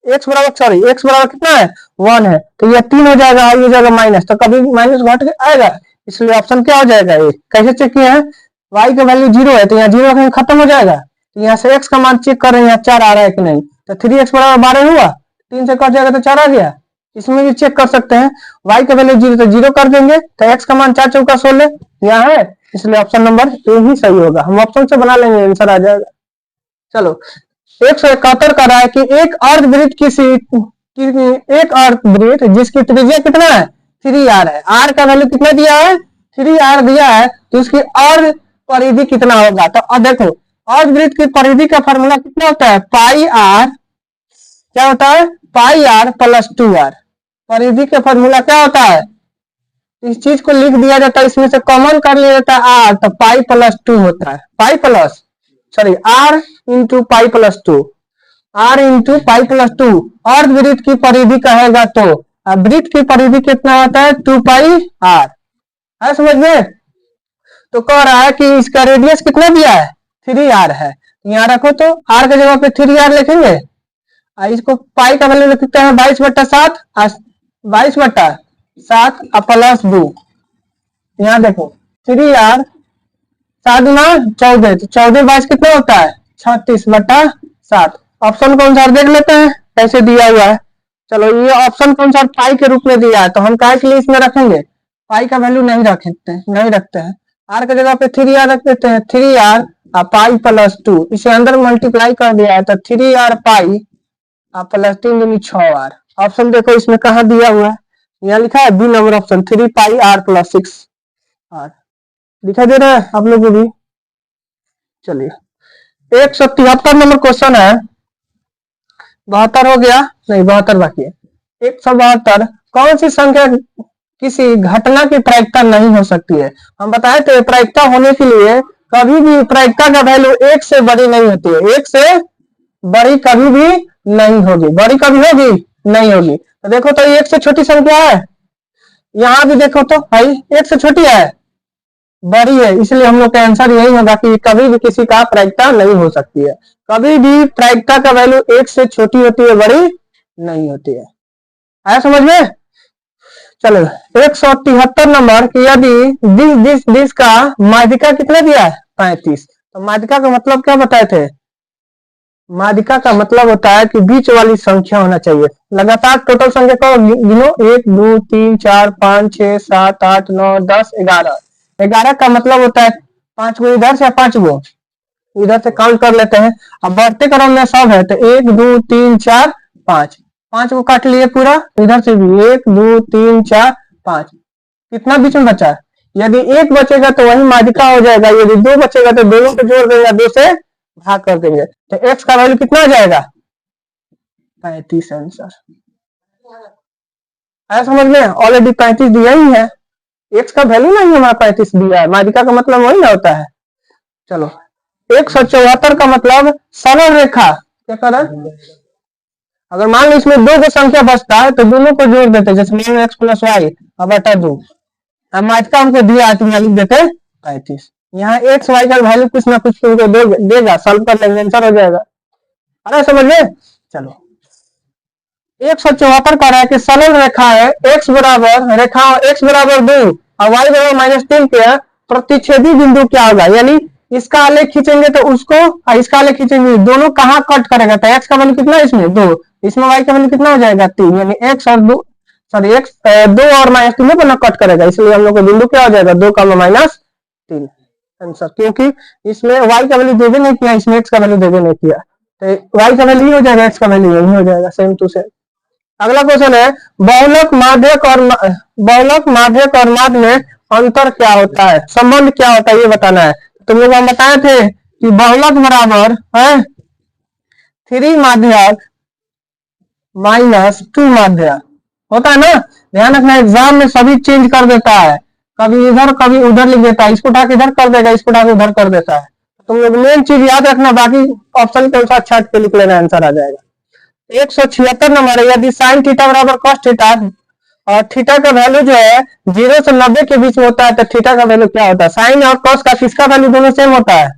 x बराबर कितना है 1 है, तो ये 3 हो जाएगा और ये हो जाएगा माइनस, तो कभी माइनस घट के आएगा, इसलिए ऑप्शन क्या हो जाएगा, ये कैसे चेक किया है, y का वैल्यू 0 है तो यहाँ 0 कहीं खत्म हो जाएगा, तो यहाँ से x का मान चेक कर रहे हैं, यहाँ 4 आ रहा है कि नहीं, तो 3x बराबर 12 हुआ, 3 से कट जाएगा तो 4 आ गया, इसमें भी चेक कर सकते हैं, y का वैल्यू 0 तो 0 कर देंगे, तो x का मान 4 चौका 16 यहाँ है, इसलिए ऑप्शन नंबर ए ही सही होगा, हम ऑप्शन से बना लेंगे, आंसर आ जाएगा। चलो 171 का रहा है कि एक अर्धवृत्त एक अर्धवृत्त जिसकी त्रिज्या कितना है 3r है, r का वैल्यू कितना दिया है 3r दिया है, तो उसकी अर्ध परिधि कितना होगा, तो अब देखो अर्धवृत्त की परिधि का फॉर्मूला कितना होता है, पाई r, क्या होता है पाई r प्लस 2r, परिधि का फॉर्मूला क्या होता है, इस चीज को लिख दिया जाता है, इसमें से कॉमन कर लिया जाता है r, तो पाई प्लस 2 होता है, pi plus sorry r into pi plus 2, r into pi plus 2 अर्धवृत्त की परिधि कहेगा, तो वृत्त की परिधि कितना होता है 2 पाई r है, समझ में, तो कह रहा है कि इसका रेडियस कितना दिया है 3r है, यहाँ रखो तो r की जगह पे 3r लिखेंगे, इसको पाई का वैल्यू लिखते हैं 22/7, 22/7 प्लस 2, यहाँ देखो 3r 7 गुना 14, तो 14 22 कितना होता है 36/7, ऑप्शन के अनुसार देख लेते हैं कैसे दिया हुआ है, चलो ये ऑप्शन के अनुसार पाई के रूप में दिया है, तो हम काय के लिए इसमें रखेंगे, पाई का वैल्यू नहीं रखते हैं, आर की जगह पे 3r रख देते हैं, 3r पाई प्लस 2, इसे अंदर मल्टीप्लाई कर दिया है, तो 3r पाई प्लस 3 दूनी 6r, ऑप्शन देखो इसमें कहा दिया हुआ है, यहाँ लिखा है बी नंबर ऑप्शन 3 पाई r प्लस 6r, दिखाई दे रहा है आप लोगों को भी। चलिए 173 नंबर क्वेश्चन है, 72 हो गया नहीं 72 बाकी है, 172 कौन सी संख्या किसी घटना की प्रायिकता नहीं हो सकती है, हम बताए थे प्रायिकता होने के लिए कभी भी प्रायिकता का वैल्यू 1 से बड़ी नहीं होती है, 1 से बड़ी कभी भी नहीं होगी, बड़ी कभी होगी नहीं होगी, तो देखो तो 1 से छोटी संख्या है, यहाँ भी देखो तो भाई 1 से छोटी है बड़ी है, इसलिए हम लोग का आंसर यही होगा कि कभी भी किसी का प्रायिकता नहीं हो सकती है, कभी भी प्रायिकता का वैल्यू 1 से छोटी होती है, बड़ी नहीं होती है, आया समझ में। चलो 173 नंबर कि यदि दिस का माध्यिका कितना दिया है 35, तो माध्यिका का मतलब क्या बताए थे, माध्यिका का मतलब होता है कि बीच वाली संख्या होना चाहिए, लगातार टोटल संख्या को गिनो 1 2 3 4 5 6 7 8 9 10 11, 11 का मतलब होता है 5 गो इधर से 5 गो इधर से काउंट कर लेते हैं, अब बढ़ते क्रम में सब है, तो 1 2 3 4 5, 5 को काट लिए पूरा, इधर से भी 1 2 3 4 5, कितना बीच में बचा, यदि 1 बचेगा तो वही माध्यिका हो जाएगा, यदि 2 बचेगा तो दोनों को जोड़ देंगे, 2 से भाग कर देंगे, तो x का वैल्यू कितना हो जाएगा 35 आंसर, आया समझ में, ऑलरेडी 35 दिया ही है, x का वैल्यू नहीं हमारा 35 दिया है, माध्यिका का मतलब वही ना होता है। चलो 174 का मतलब सरल रेखा, क्या कर रहा है, अगर मान लो इसमें 2 को संख्या बचता है तो दोनों को जोड़ देते, जैसे मान लो x प्लस वाई अब बटा 2, अब माध्यिका हमको दिया है तो लिख देते 35, यहाँ x y का वैल्यू कुछ ना कुछ तुमको देगा, सॉल्व कर लेंगे आंसर हो जाएगा, अरे समझ में। चलो 174 का रहा है कि सरल रेखा है x बराबर रेखा x बराबर 2 और y बराबर -3 के प्रतिच्छेदी बिंदु क्या होगा, यानी इसका आलेख खींचेंगे तो उसको और इसका आलेख खींचेंगे, दोनों कहाँ कट करेगा, तो x का वैल्यू कितना है इसमें 2, इसमें y का वैल्यू कितना हो जाएगा 3, यानी x और 2 सॉरी x 2 और -3 में कट करेगा, इसलिए हम लोग का बिंदु क्या हो जाएगा 2, -3 आंसर, क्योंकि इसमें y का वैल्यू देवे नहीं किया, इसमें x का वैल्यू देवे नहीं किया, तो y का वैल्यू हो जाएगा, x का वैल्यू यही हो जाएगा, सेम टू सेम। अगला क्वेश्चन है बहुलक माध्यक और माध्य में अंतर क्या होता है, संबंध क्या होता है ये बताना है, तुम लोग हम बताए थे कि बहुलक बराबर है 3 माध्यक -2 माध्यक होता है ना। ध्यान रखना एग्जाम में सभी चेंज कर देता है, कभी इधर कभी उधर लिख देता है, इसको उठा के इधर कर देगा, इसको उठा के उधर कर देता है। तुम लोग मेन चीज याद रखना, बाकी ऑप्शन के अनुसार छाट के लिख लेना, आंसर आ जाएगा। 176 नंबर है, यदि साइन थीटा बराबर कॉस थीटा और थीटा का वैल्यू जो है 0 से 90 के बीच में होता है, तो थीटा का वैल्यू क्या होता है? साइन और कॉस का किसका वैल्यू दोनों सेम होता है?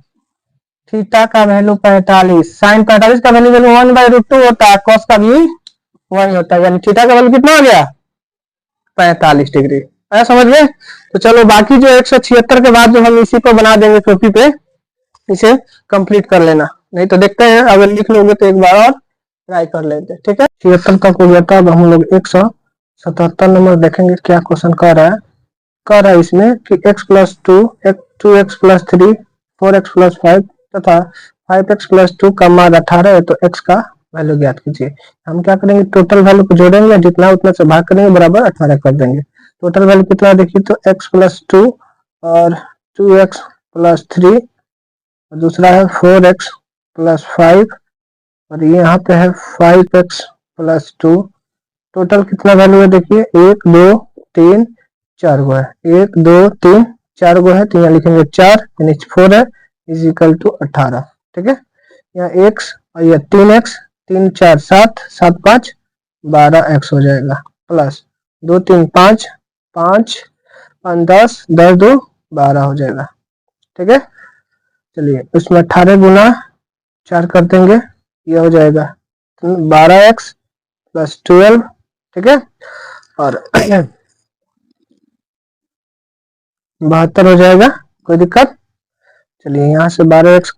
थीटा का वैल्यू 45, साइन 45 का वैल्यू 1/√2 होता है, कॉस का भी 1 होता है, यानी थीटा का वैल्यू कितना हो गया? 45 डिग्री। आया समझ में? तो चलो बाकी जो 176 के बाद जो हम इसी को बना देंगे कॉपी पे, इसे कंप्लीट कर लेना, नहीं तो देखते हैं अगर लिख लोगे तो एक बार और ट्राई कर लेते हैं, ठीक है। 76 तक हो गया था, अब हम लोग 177 नंबर देखेंगे क्या क्वेश्चन कर रहा है। कर रहा है इसमें कि x + 2, 2x + 3, 4x + 5 तथा 5x + 2 का मान 18 है, तो x का वैल्यू ज्ञात कीजिए। हम क्या करेंगे, टोटल वैल्यू को जोड़ेंगे, जितना उतना से भाग करेंगे, बराबर 18 कर देंगे। टोटल वैल्यू कितना देखिए तो x + 2 और 2x + 3, और दूसरा है 4x + 5 और यहाँ पे है 5x + 2। टोटल कितना वैल्यू है देखिए, 1 2 3 4 गो है, 1 2 3 4 गो है, तो यहाँ लिखेंगे 4 यानी 4 है = 18, ठीक है। यहाँ x और यह 3x, 3 4 7, 7 5 12x हो जाएगा, प्लस 2 3 5, 5 5 10, 10 2 12 हो जाएगा, ठीक है। चलिए इसमें 18 गुना 4 कर देंगे, यह हो जाएगा 12x + 12, ठीक है। और 72 हो जाएगा, कोई दिक्कत? चलिए यहाँ से 12x,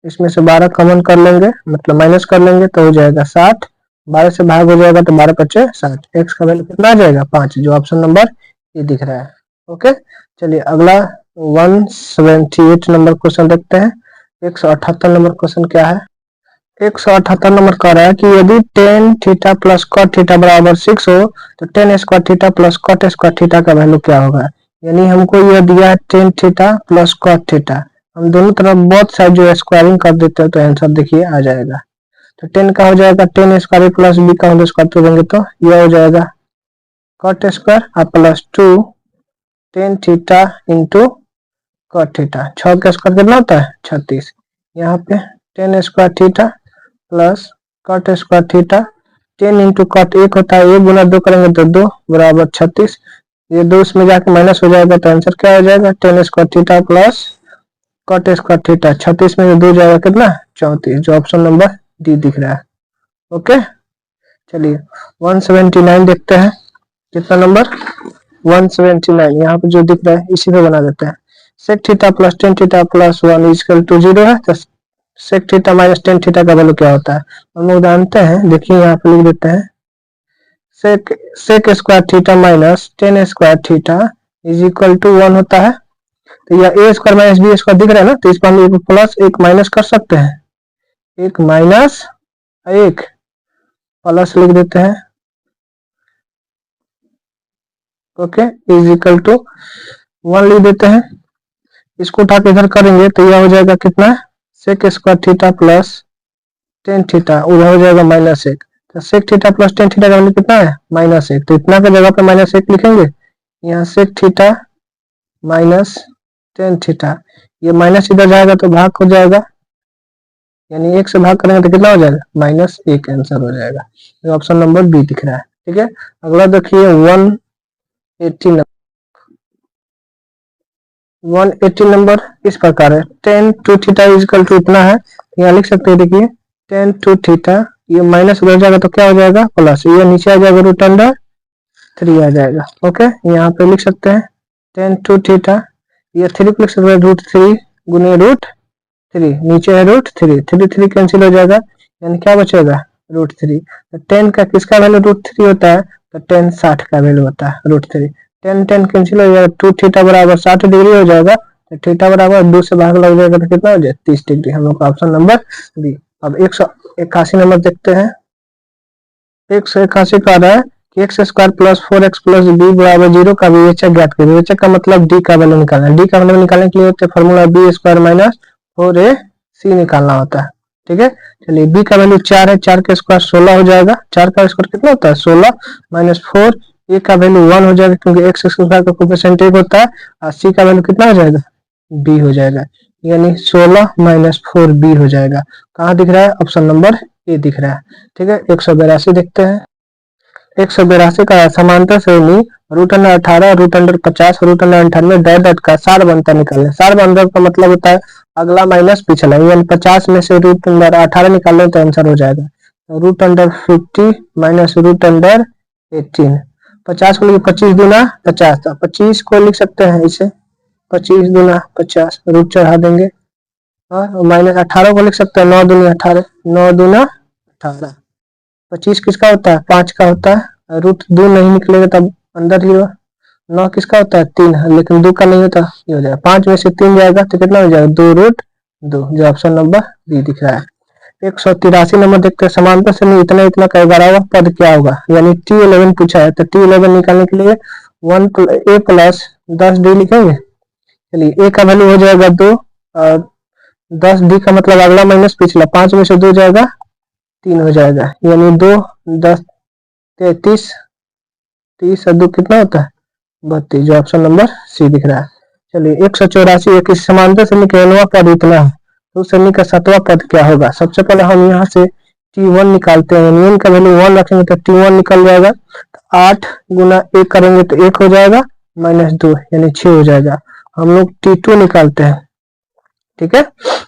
इसमें से 12 कॉमन कर लेंगे, मतलब माइनस कर लेंगे, तो हो जाएगा 60, 12 से भाग हो जाएगा तो 12 × 5 = 60, x का वैल्यू कितना आ जाएगा? 5, जो ऑप्शन नंबर ये दिख रहा है। ओके, चलिए अगला 178 नंबर क्वेश्चन देखते हैं। 178 नंबर क्वेश्चन क्या है? 178 नंबर कह रहा है कि यदि tan थीटा + cot थीटा बराबर 6 हो, तो tan square theta + cot square theta का वैल्यू क्या होगा? यानी हमको यह दिया है tan थीटा + cot थीटा, हम दोनों तरफ बोथ साइड जो स्क्वायरिंग कर देते हैं, तो आंसर देखिए आ जाएगा। तो tan का हो जाएगा tan स्क्वायर + b का होल स्क्वायर करेंगे तो यह हो जाएगा cot स्क्वायर और +2 tan थीटा × cot थीटा, 6 का स्क्वायर कितना होता है? 36। यहाँ पे tan square theta + cot square theta, tan × cot 1 होता है, 1 गुना 2 करेंगे तो 2 = 36, ये 2 इसमें जाके माइनस हो जाएगा, तो आंसर क्या हो जाएगा? tan square theta + cot square theta, 36 में 2 जाएगा कितना? 34, जो ऑप्शन नंबर डी दिख रहा है। ओके, चलिए 179 देखते हैं, कितना नंबर? 179, यहाँ पे जो दिख रहा है इसी पे बना देते हैं। sec थीटा + tan थीटा + 1 = 0 है, तो sec थीटा - tan थीटा का वैल्यू क्या होता है? हम लोग जानते हैं, देखिए यहाँ पे लिख देते हैं, sec square theta - tan square theta = 1 होता है। तो यह a स्क्वायर - b स्क्वायर दिख रहा है ना, तो इस पर हम एक प्लस एक माइनस कर सकते हैं, एक माइनस एक प्लस लिख देते हैं। ओके, = 1 लिख देते हैं, इसको उठा के इधर करेंगे तो यह हो जाएगा कितना? sec square theta + tan theta, उधर हो जाएगा -1, तो sec थीटा + tan थीटा का वैल्यू कितना है? -1, तो इतना का जगह पे -1 लिखेंगे। यहाँ sec थीटा - tan थीटा, ये माइनस इधर जाएगा तो भाग हो जाएगा, यानी 1 से भाग करेंगे तो कितना हो जाएगा? -1 आंसर हो जाएगा, ये ऑप्शन नंबर बी दिख रहा है, ठीक है। अगला देखिए 180 नंबर इस प्रकार है, tan 2 थीटा = इतना है, यहाँ लिख सकते हैं, देखिए tan 2 थीटा, ये माइनस उधर जाएगा तो क्या हो जाएगा? प्लस, ये नीचे आ जाएगा √3 आ जाएगा। ओके, यहाँ पे लिख सकते हैं tan 2 थीटा, ये 3 लिख सकते हैं, √3 गुने √3, नीचे है √3, 3 3 कैंसिल हो जाएगा, यानी क्या बचेगा? √3। तो tan का किसका वैल्यू √3 होता है? तो tan 60 का वैल्यू होता है √3, tan tan कैंसिल हो जाएगा, 2 थीटा बराबर 60 डिग्री हो जाएगा, तो थीटा बराबर 2 से भाग लग जाएगा तो कितना हो जाएगा? 30 डिग्री, हम लोग का ऑप्शन नंबर बी। अब 181 नंबर देखते हैं। 181 कह रहा है x square plus 4x plus b बराबर 0 का विवेचक ज्ञात करें। विवेचक का मतलब डी का वैल्यू निकालना है। डी का वैल्यू निकालने के लिए होते formula B square minus 4ac निकालना होता है। ठीक है, चलिए बी का वैल्यू 4 है, 4 का स्क्वायर 16 हो जाएगा। 4 का स्क्वायर कितना होता है 16 माइनस 4, ए का वैल्यू 1 हो जाएगा क्योंकि एक्स स्क्वायर का कोफिशिएंट 1 होता है, और सी का वैल्यू कितना हो जाएगा बी हो जाएगा, यानी 16 माइनस 4 बी हो जाएगा। कहाँ दिख रहा है, ऑप्शन नंबर ए दिख रहा है। ठीक है, 182 देखते हैं। 182 का समांतर श्रेणी root under 18 root under 50 root under 98 dot dot का सार बनता निकालें। सार बनता का मतलब होता है अगला माइनस पिछला, यानी 50 में से रूट अंडर 18 निकालें तो आंसर हो जाएगा root under 50 minus root under 18। 50 को लिखिए 25 दूना 50, तो 25 को लिख सकते हैं इसे 25 दूना 50 रूट चढ़ा देंगे, और माइनस 18 को लिख सकते हैं 9 दूनी 18, 9 दूना 18। 25 किसका होता है 5 का होता है, रूट 2 नहीं निकलेगा तब अंदर ही हो। 9 किसका होता है 3, लेकिन 2 का नहीं होता, ये हो जाएगा 5 में से 3 जाएगा तो कितना हो जाएगा 2 रूट 2, जो ऑप्शन नंबर बी दिख रहा है। 183 नंबर देखते हैं। समांतर श्रेणी इतना इतना का 11वां पद क्या होगा, यानी T11 पूछा है, तो T11 निकालने के लिए 1 a प्लस 10 डी लिखेंगे। चलिए ए का वैल्यू हो जाएगा 2, और 10 डी का मतलब अगला माइनस पिछला, 5 में से 2 जाएगा 3 हो जाएगा, यानी 2 10 33, 30 और 2 कितना होता है 32, जो ऑप्शन नंबर सी दिख रहा है। चलिए 184 एक समांतर श्रेणी का nवां पद इतना है, तो उस श्रेणी का 7वां पद क्या होगा। सबसे पहले हम यहाँ से T1 निकालते हैं, यानी का वैल्यू 1 रखेंगे तो T1 निकल जाएगा, 8 गुना 1 करेंगे तो 1 हो जाएगा माइनस 2 यानी 6 हो जाएगा। हम लोग T2 निकालते हैं, ठीक है,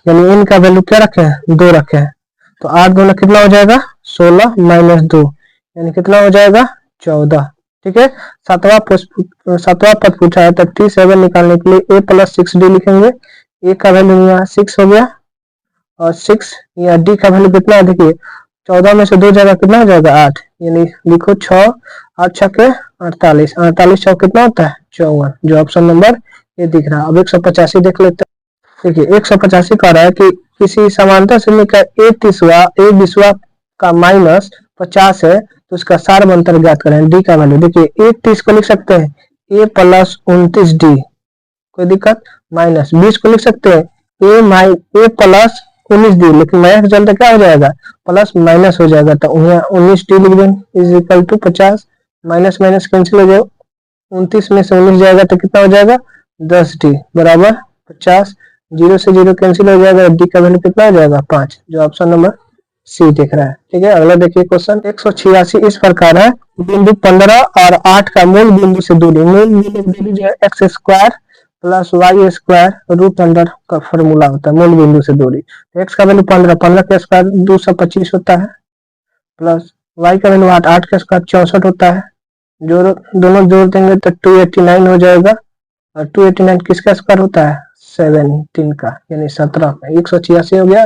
यानी इनका वैल्यू क्या रखे हैं 2 रखे हैं, तो 8 गुना कितना हो जाएगा 16 माइनस 2 यानी कितना हो जाएगा 14। ठीक है, 7वां पद पूछा है, तो T7 निकालने के लिए a प्लस 6d लिखेंगे। a का वैल्यू यहाँ 6 हो गया, और 6 या d का वैल्यू कितना है देखिए 14 में से 2 जाएगा कितना हो जाएगा 8, यानी लिखो 6 8 छक्के 48, 48 6 कितना होता है 54, जो ऑप्शन नंबर ये दिख रहा है। अब 185 देख लेते हैं। देखिए 185 कह रहा है कि किसी समांतर श्रेणी का a 20वां का माइनस 50 है, तो उसका सार अंतर ज्ञात करें। डी का वैल्यू देखिए 30 को लिख सकते हैं a प्लस 29 डी, कोई दिक्कत, माइनस 20 को लिख सकते हैं a प्लस 19 डी, लेकिन माइनस के चलते क्या हो जाएगा प्लस माइनस हो जाएगा, तो 19 डी लिख दें is equal to 50, minus minus cancel हो जाएगा, 29 में से 19 जाएगा तो कितना हो जाएगा 10 डी बराबर 50, 0 से 0 कैंसिल हो जाएगा, डी का वैल्यू कितना हो जाएगा 5, जो ऑप्शन नंबर सी दिख रहा है। ठीक है, अगला देखिए क्वेश्चन 186 इस प्रकार है, बिंदु 15 और 8 का मूल बिंदु से दूरी, मूल बिंदु की दूरी जो है x square plus y square root under का फॉर्मूला होता है मूल बिंदु से दूरी। एक्स का वैल्यू 15, 15 का स्क्वायर 225 होता है, प्लस वाई का वैल्यू 8, 8 का स्क्वायर 64 होता है, दोनों जोड़ देंगे तो 289 हो जाएगा, और 289 किसका स्क्वायर होता है 17 का, यानी 17 का। 186 हो गया।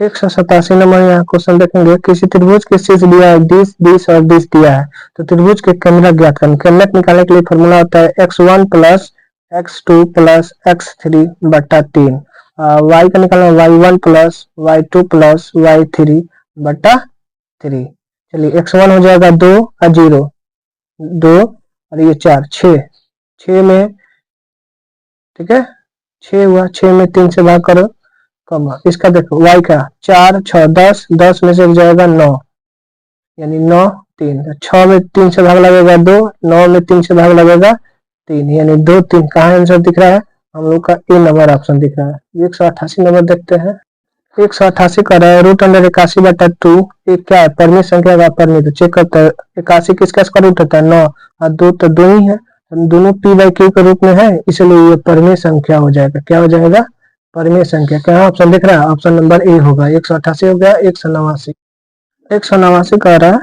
187 नंबर यहाँ क्वेश्चन देखेंगे, किसी त्रिभुज के शीर्ष दिया है 20 20 और 20 दिया है, तो त्रिभुज के केंद्रक ज्ञात करें। केंद्रक निकालने के लिए फॉर्मूला होता है x1 plus x2 plus x3 बटा 3, y का निकालना y1 plus y2 plus y3 बटा 3। चलिए x1 हो जाएगा 2 और 0 2 और ये 4 6 में, ठीक है 6 हुआ, 6 में 3 से भाग करो, कम इसका देखो y का 4 6 10, 10 में से जाएगा 9 यानी 9 3, 6 में 3 से भाग लगेगा 2, 9 में 3 से भाग लगेगा 3 यानी 2 3। कहाँ आंसर दिख रहा है हम लोग का ए नंबर ऑप्शन दिख रहा है। 188 नंबर देखते हैं। 188 कर रहा है रूट अंडर 81 बटा 2, एक क्या है परिमित संख्या का परिमित, तो चेक करता है 81 किसका स्क्वायर रूट होता है 9 और 2 तो 2 ही है, दोनों p/q के रूप में है, इसलिए ये परिमित संख्या हो जाएगा। क्या हो जाएगा परिमेय संख्या। क्या ऑप्शन दिख रहा है ऑप्शन नंबर ए होगा। 188 हो गया। 189 कह रहा है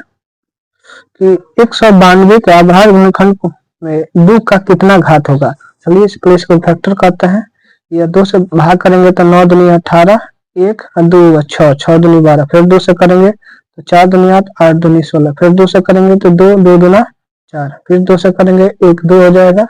कि 192 के आधार गुणनखंड में 2 का कितना घात होगा। चलिए इस प्लेस को फैक्टर करते हैं, या 2 से भाग करेंगे तो 9 दूनी 18, 1 और 2 6, 6 दूनी 12, फिर 2 से करेंगे तो 4 दूनी 8, 8 दूनी 16, फिर 2 से करेंगे तो 2 2 दूना 4, फिर 2 से करेंगे 1 2 हो जाएगा।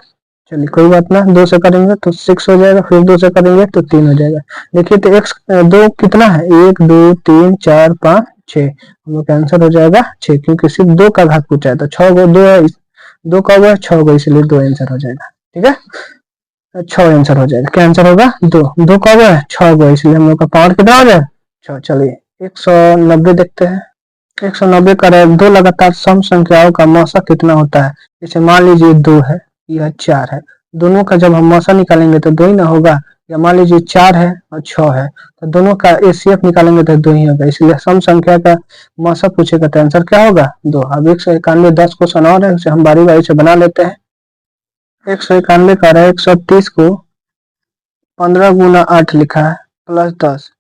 चलिए कोई बात ना, 2 से करेंगे तो 6 हो जाएगा, फिर 2 से करेंगे तो 3 हो जाएगा। देखिए तो x 2 कितना है 1 2 3 4 5 6, हम लोग का आंसर हो जाएगा 6, क्योंकि सिर्फ 2 का घात पूछा है, तो 6 को 2 है, 2 का हुआ 6 को, इसलिए 2 आंसर हो जाएगा। ठीक है, 6 आंसर हो जाएगा। क्या आंसर होगा? 2, 2 का हुआ है 6 को, इसलिए हम लोग का पावर कितना हो जाएगा? 6। चलिए 190 देखते हैं। 190 का दो लगातार सम संख्याओं का मौसा कितना होता है? जैसे मान लीजिए 2 है, यह 4 है, दोनों का जब हम मौसा निकालेंगे तो 2 ही ना होगा। या मान लीजिए 4 है और 6 है, तो दोनों का एसीएफ निकालेंगे तो 2 ही होगा, इसलिए सम संख्या का मौसा पूछेगा तो आंसर क्या होगा? 2। अब 191 10 क्वेश्चन और है, उसे हम बारी बारी से बना लेते हैं। 191 का 130 को 15 गुना 8 लिखा है प्लस 10,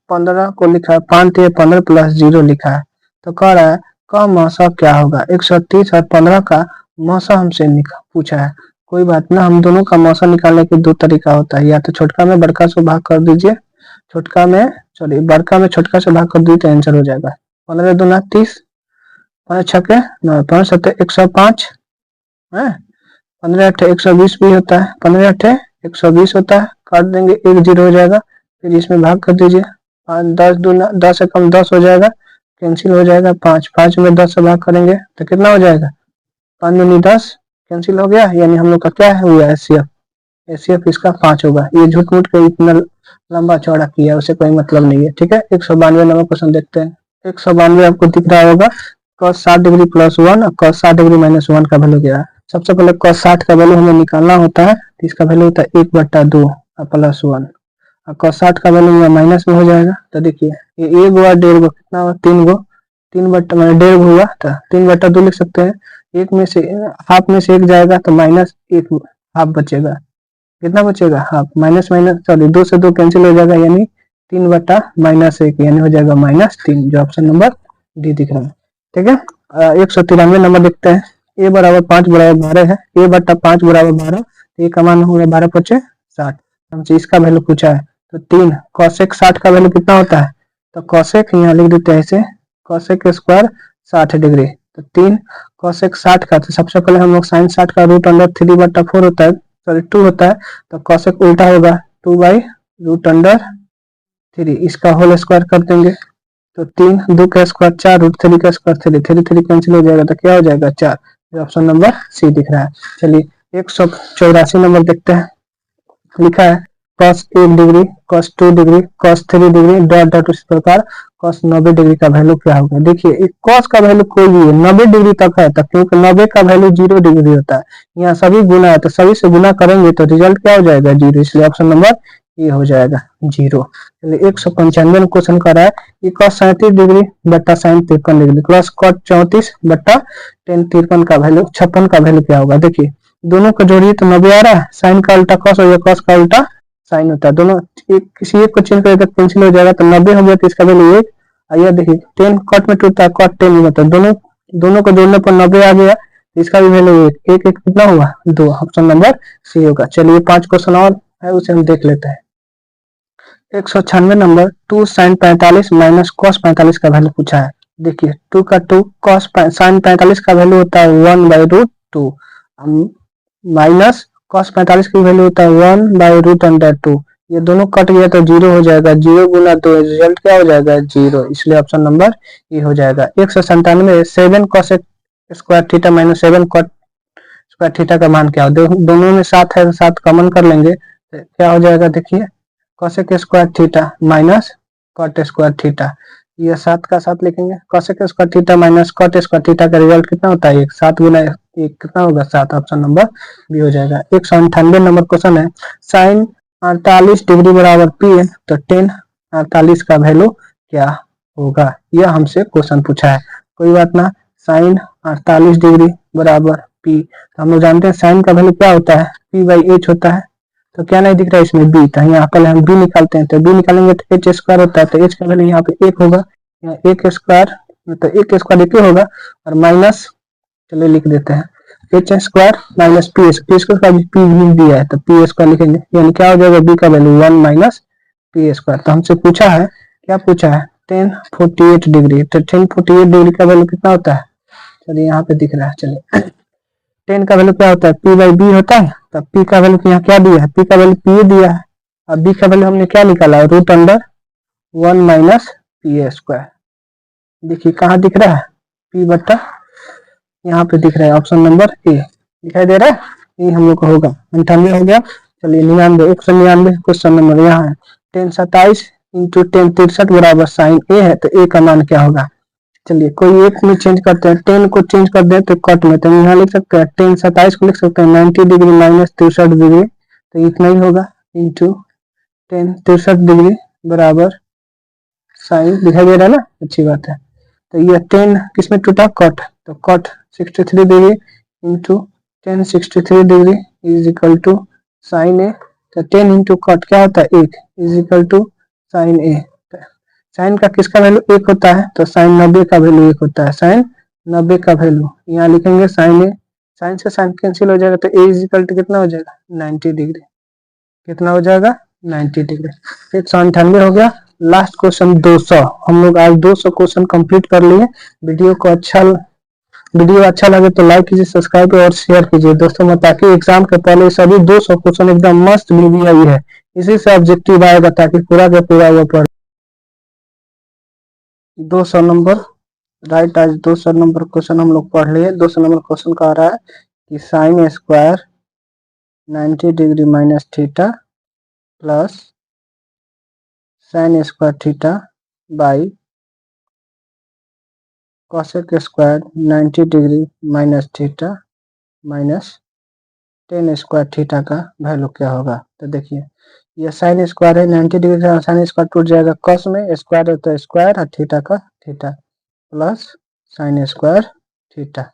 15 को लिखा है 5 15 प्लस 0 लिखा है, तो कह रहा है का मौसा क्या होगा? 130 और 15 का मौसा हमसे पूछा है। कोई बात ना, हम दोनों का मौसा निकालने के 2 तरीका होता है, या तो छोटका में बड़का से भाग कर दीजिए, छोटका में सॉरी बड़का में छोटका से भाग कर दीजिए तो आंसर हो जाएगा 15 दूना 30, 5 छके 9, 5 7 105 है, 15 8 120 भी होता है, 15 8 120 होता है, काट देंगे 1 0 हो जाएगा, फिर इसमें भाग कर दीजिए, 5 10 दूना 10 से कम 10 हो जाएगा, कैंसिल हो जाएगा, 5 में 10 से भाग करेंगे तो कितना हो जाएगा? 5 दूनी 10, कैंसिल हो गया, यानी हम लोग का क्या है हुआ एसीएफ, एसीएफ इसका 5 होगा। ये झूठ मूठ के इतना लंबा चौड़ा किया है, उसे कोई मतलब नहीं है। ठीक है, 192 नंबर क्वेश्चन देखते हैं। 192 आपको दिख रहा होगा, cos 60 डिग्री प्लस 1 और cos 60 डिग्री माइनस 1 का वैल्यू क्या है? सबसे पहले cos 60 का वैल्यू हमें निकालना होता है, तो इसका वैल्यू होता है 1/2 और प्लस 1, और cos 60 का वैल्यू यहाँ माइनस में हो जाएगा। तो देखिए ये 1 और 1.5 कितना हुआ? 3 गो, 3 बट्टा मैंने 1.5 हुआ था, 3/2 लिख सकते हैं। एक में से हाफ में से एक जाएगा तो माइनस 1 हाफ बचेगा, कितना बचेगा? हाफ, माइनस माइनस सॉरी 2 से 2 कैंसिल हो जाएगा, यानी 3/-1 यानी हो जाएगा -3, जो ऑप्शन नंबर डी दिख रहा है। ठीक है, 193 नंबर देखते हैं। a बराबर 5 बराबर 12 है, a/5 बराबर 12, a का मान होगा 12 5 60, हमसे इसका वैल्यू पूछा है। तो 3 cosec 60 का वैल्यु कितना होता है? तो cosec यहाँ लिख देते हैं ऐसे, cosec स्क्वायर 60 डिग्री, तो 3 cosec 60 का, तो सबसे पहले हम लोग sin 60 का √3/4 होता है, सॉरी 2 होता है, तो cosec उल्टा होगा 2/√3, इसका होल स्क्वायर कर देंगे, तो 3 2 का स्क्वायर 4, √3 का स्क्वायर 3 3 कैंसिल हो जाएगा, तो क्या हो जाएगा 4, ऑप्शन नंबर सी दिख रहा है। चलिए 184 नंबर देखते हैं। लिखा है cos 1 degree, cos 2 degree, cos 3 degree dot dot, इस प्रकार cos 90 डिग्री का वैल्यू क्या होगा? देखिए cos का वैल्यू कोई भी है 90 डिग्री तक है, तब क्योंकि 90 का वैल्यू 0 डिग्री होता है, यहाँ सभी गुना है, तो सभी से गुना करेंगे तो रिजल्ट क्या हो जाएगा? 0, इसलिए ऑप्शन नंबर ये हो जाएगा 0। चलिए 195 क्वेश्चन कर रहा है कि cos 37 डिग्री बट्टा sin 53 डिग्री प्लस cot 34 बट्टा tan 53 का वैल्यू 56 का वैल्यू क्या होगा? देखिए दोनों को जोड़िए तो 90 आ रहा है, साइन का उल्टा cos हो गया, cos का उल्टा साइन होता है, दोनों किसी एक को चेंज करेगा तो कैंसिल हो जाएगा, तो 90 हो गया, तो इसका वैल्यू 1। आइए देखिए 10 कॉट में टूटता है, cot 10 होता है, दोनों को जोड़ने पर 90 आ गया, तो इसका भी वैल्यू 1 1 1 कितना हुआ? 2, ऑप्शन नंबर सी होगा। चलिए 5 क्वेश्चन और है, उसे हम देख लेते हैं। 196 नंबर 2 sin 45 माइनस cos 45 का वैल्यू पूछा है। देखिए 2 का 2 cos sin 45 का वैल्यू होता है 1/√2 माइनस cos 45 की वैल्यू होता है 1/√2, ये दोनों कट गया तो 0 हो जाएगा, 0 गुना 2, रिजल्ट क्या हो जाएगा? 0, इसलिए ऑप्शन नंबर ये हो जाएगा। 197 7 cos square theta minus 7 cot square theta का मान क्या हो? दोनों में 7 है, 7 कॉमन कर लेंगे तो क्या हो जाएगा? देखिए cosec square theta minus cot square theta, ये 7 का 7 लिखेंगे, cosec square theta minus cot square theta का रिजल्ट कितना होता है? 1, 7 गुना 1 कितना होगा? 7, ऑप्शन नंबर बी हो जाएगा। 198 नंबर क्वेश्चन है, साइन 48 डिग्री बराबर पी है, तो tan 48 का वैल्यू क्या होगा? यह हमसे क्वेश्चन पूछा है। कोई बात ना, साइन 48 डिग्री बराबर पी, तो हम लोग जानते हैं साइन का वैल्यू क्या होता है? p/h होता है, तो क्या नहीं दिख रहा है इसमें बी, तो यहाँ पहले हम बी निकालते हैं, तो बी निकालेंगे तो एच स्क्वायर होता है, तो एच का वैल्यू यहाँ पे 1 होगा, यहाँ 1 स्क्वायर, तो 1 स्क्वायर 1 होगा, और माइनस चलिए लिख देते हैं H square minus P square P लिख दिया है, तो पी स्क्वायर लिखेंगे, यानी क्या हो जाएगा? बी का वैल्यू 1 माइनस पी स्क्वायर। तो हमसे पूछा है, क्या पूछा है? tan 48 डिग्री, तो tan 48 डिग्री का वैल्यू कितना होता है? चलिए यहाँ पे दिख रहा है, चलिए 10 का वैल्यू क्या होता है? p/b होता है, तो p का वैल्यू यहाँ क्या दिया है? p का वैल्यू p दिया है, और b का वैल्यू हमने क्या निकाला? √1 माइनस पी स्क्वायर, देखिए कहाँ दिख रहा है, पी बट्टा यहाँ पे दिख रहा है, ऑप्शन नंबर ए दिखाई दे रहा है। ये हम लोग का होगा 98 हो गया। चलिए 99, 199 क्वेश्चन नंबर यहाँ है। 1027 इंटू 1063 बराबर साइन ए है, तो ए का मान क्या होगा। चलिए कोई एक में चेंज करते हैं, 10 को चेंज कर दें तो कट में, तो यहाँ लिख सकते हैं 1027 को लिख सकते हैं 90 डिग्री माइनस 63 डिग्री, तो इतना ही होगा इंटू 10 63 डिग्री बराबर साइन, दिखाई दे रहा है ना, अच्छी बात है। तो ये 10 किसमें टूटा, कट, तो cot 63 degree into 1063 degree is equal to sine A. तो 10 इंटू कट क्या होता है 1 is equal to sine A. Sine का किसका वैल्यू 1 होता है, तो साइन 90 का वैल्यू 1 होता है, साइन 90 का वैल्यू यहाँ लिखेंगे साइन ए, साइन से साइन कैंसिल हो जाएगा, तो ए इज इक्वल टू कितना हो जाएगा 90 डिग्री, कितना हो जाएगा 90 डिग्री। 198 हो गया। लास्ट क्वेश्चन 200, हम लोग आज 200 क्वेश्चन कंप्लीट कर लिए। वीडियो अच्छा लगे तो लाइक कीजिए, सब्सक्राइब और शेयर कीजिए दोस्तों में, ताकि एग्जाम के पहले सभी 200 क्वेश्चन एकदम मस्त वीडियो आई है, इसी से ऑब्जेक्टिव आएगा, ताकि पूरा का पूरा वो पढ़ 200 नंबर राइट। आज 200 नंबर क्वेश्चन हम लोग पढ़ लिए। 200 नंबर क्वेश्चन का आ रहा है कि sine square 90 degree minus theta plus sign square theta by cosec square 90 degree minus theta minus 10 square theta का वैल्यू क्या होगा। तो देखिए ये साइन स्क्वायर है, 90 डिग्री का साइन स्क्वायर टूट जाएगा कॉस में, स्क्वायर है तो स्क्वायर और थीटा का theta, plus sign square theta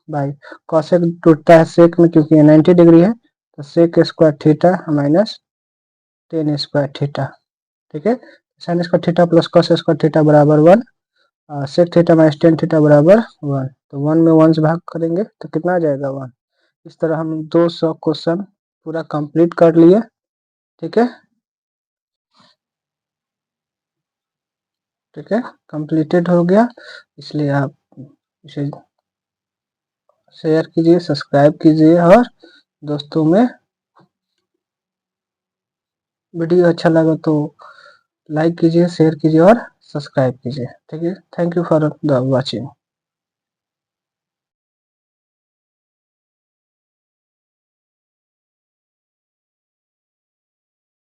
by cosec टूटता है सेक में, क्योंकि ये 90 डिग्री है, तो sec square theta minus 10 square theta. ठीक है, sine square theta plus cos square theta बराबर 1, सेक थीटा माइनस 10 थीटा बराबर 1, तो 1 में 1 से भाग करेंगे तो कितना आ जाएगा 1। इस तरह हम 200 क्वेश्चन पूरा कंप्लीट कर लिए। ठीक है, ठीक है, कंप्लीटेड हो गया। इसलिए आप इसे शेयर कीजिए, सब्सक्राइब कीजिए और दोस्तों में, वीडियो अच्छा लगा तो लाइक कीजिए, शेयर कीजिए और सब्सक्राइब कीजिए। ठीक है, thank you for the watching.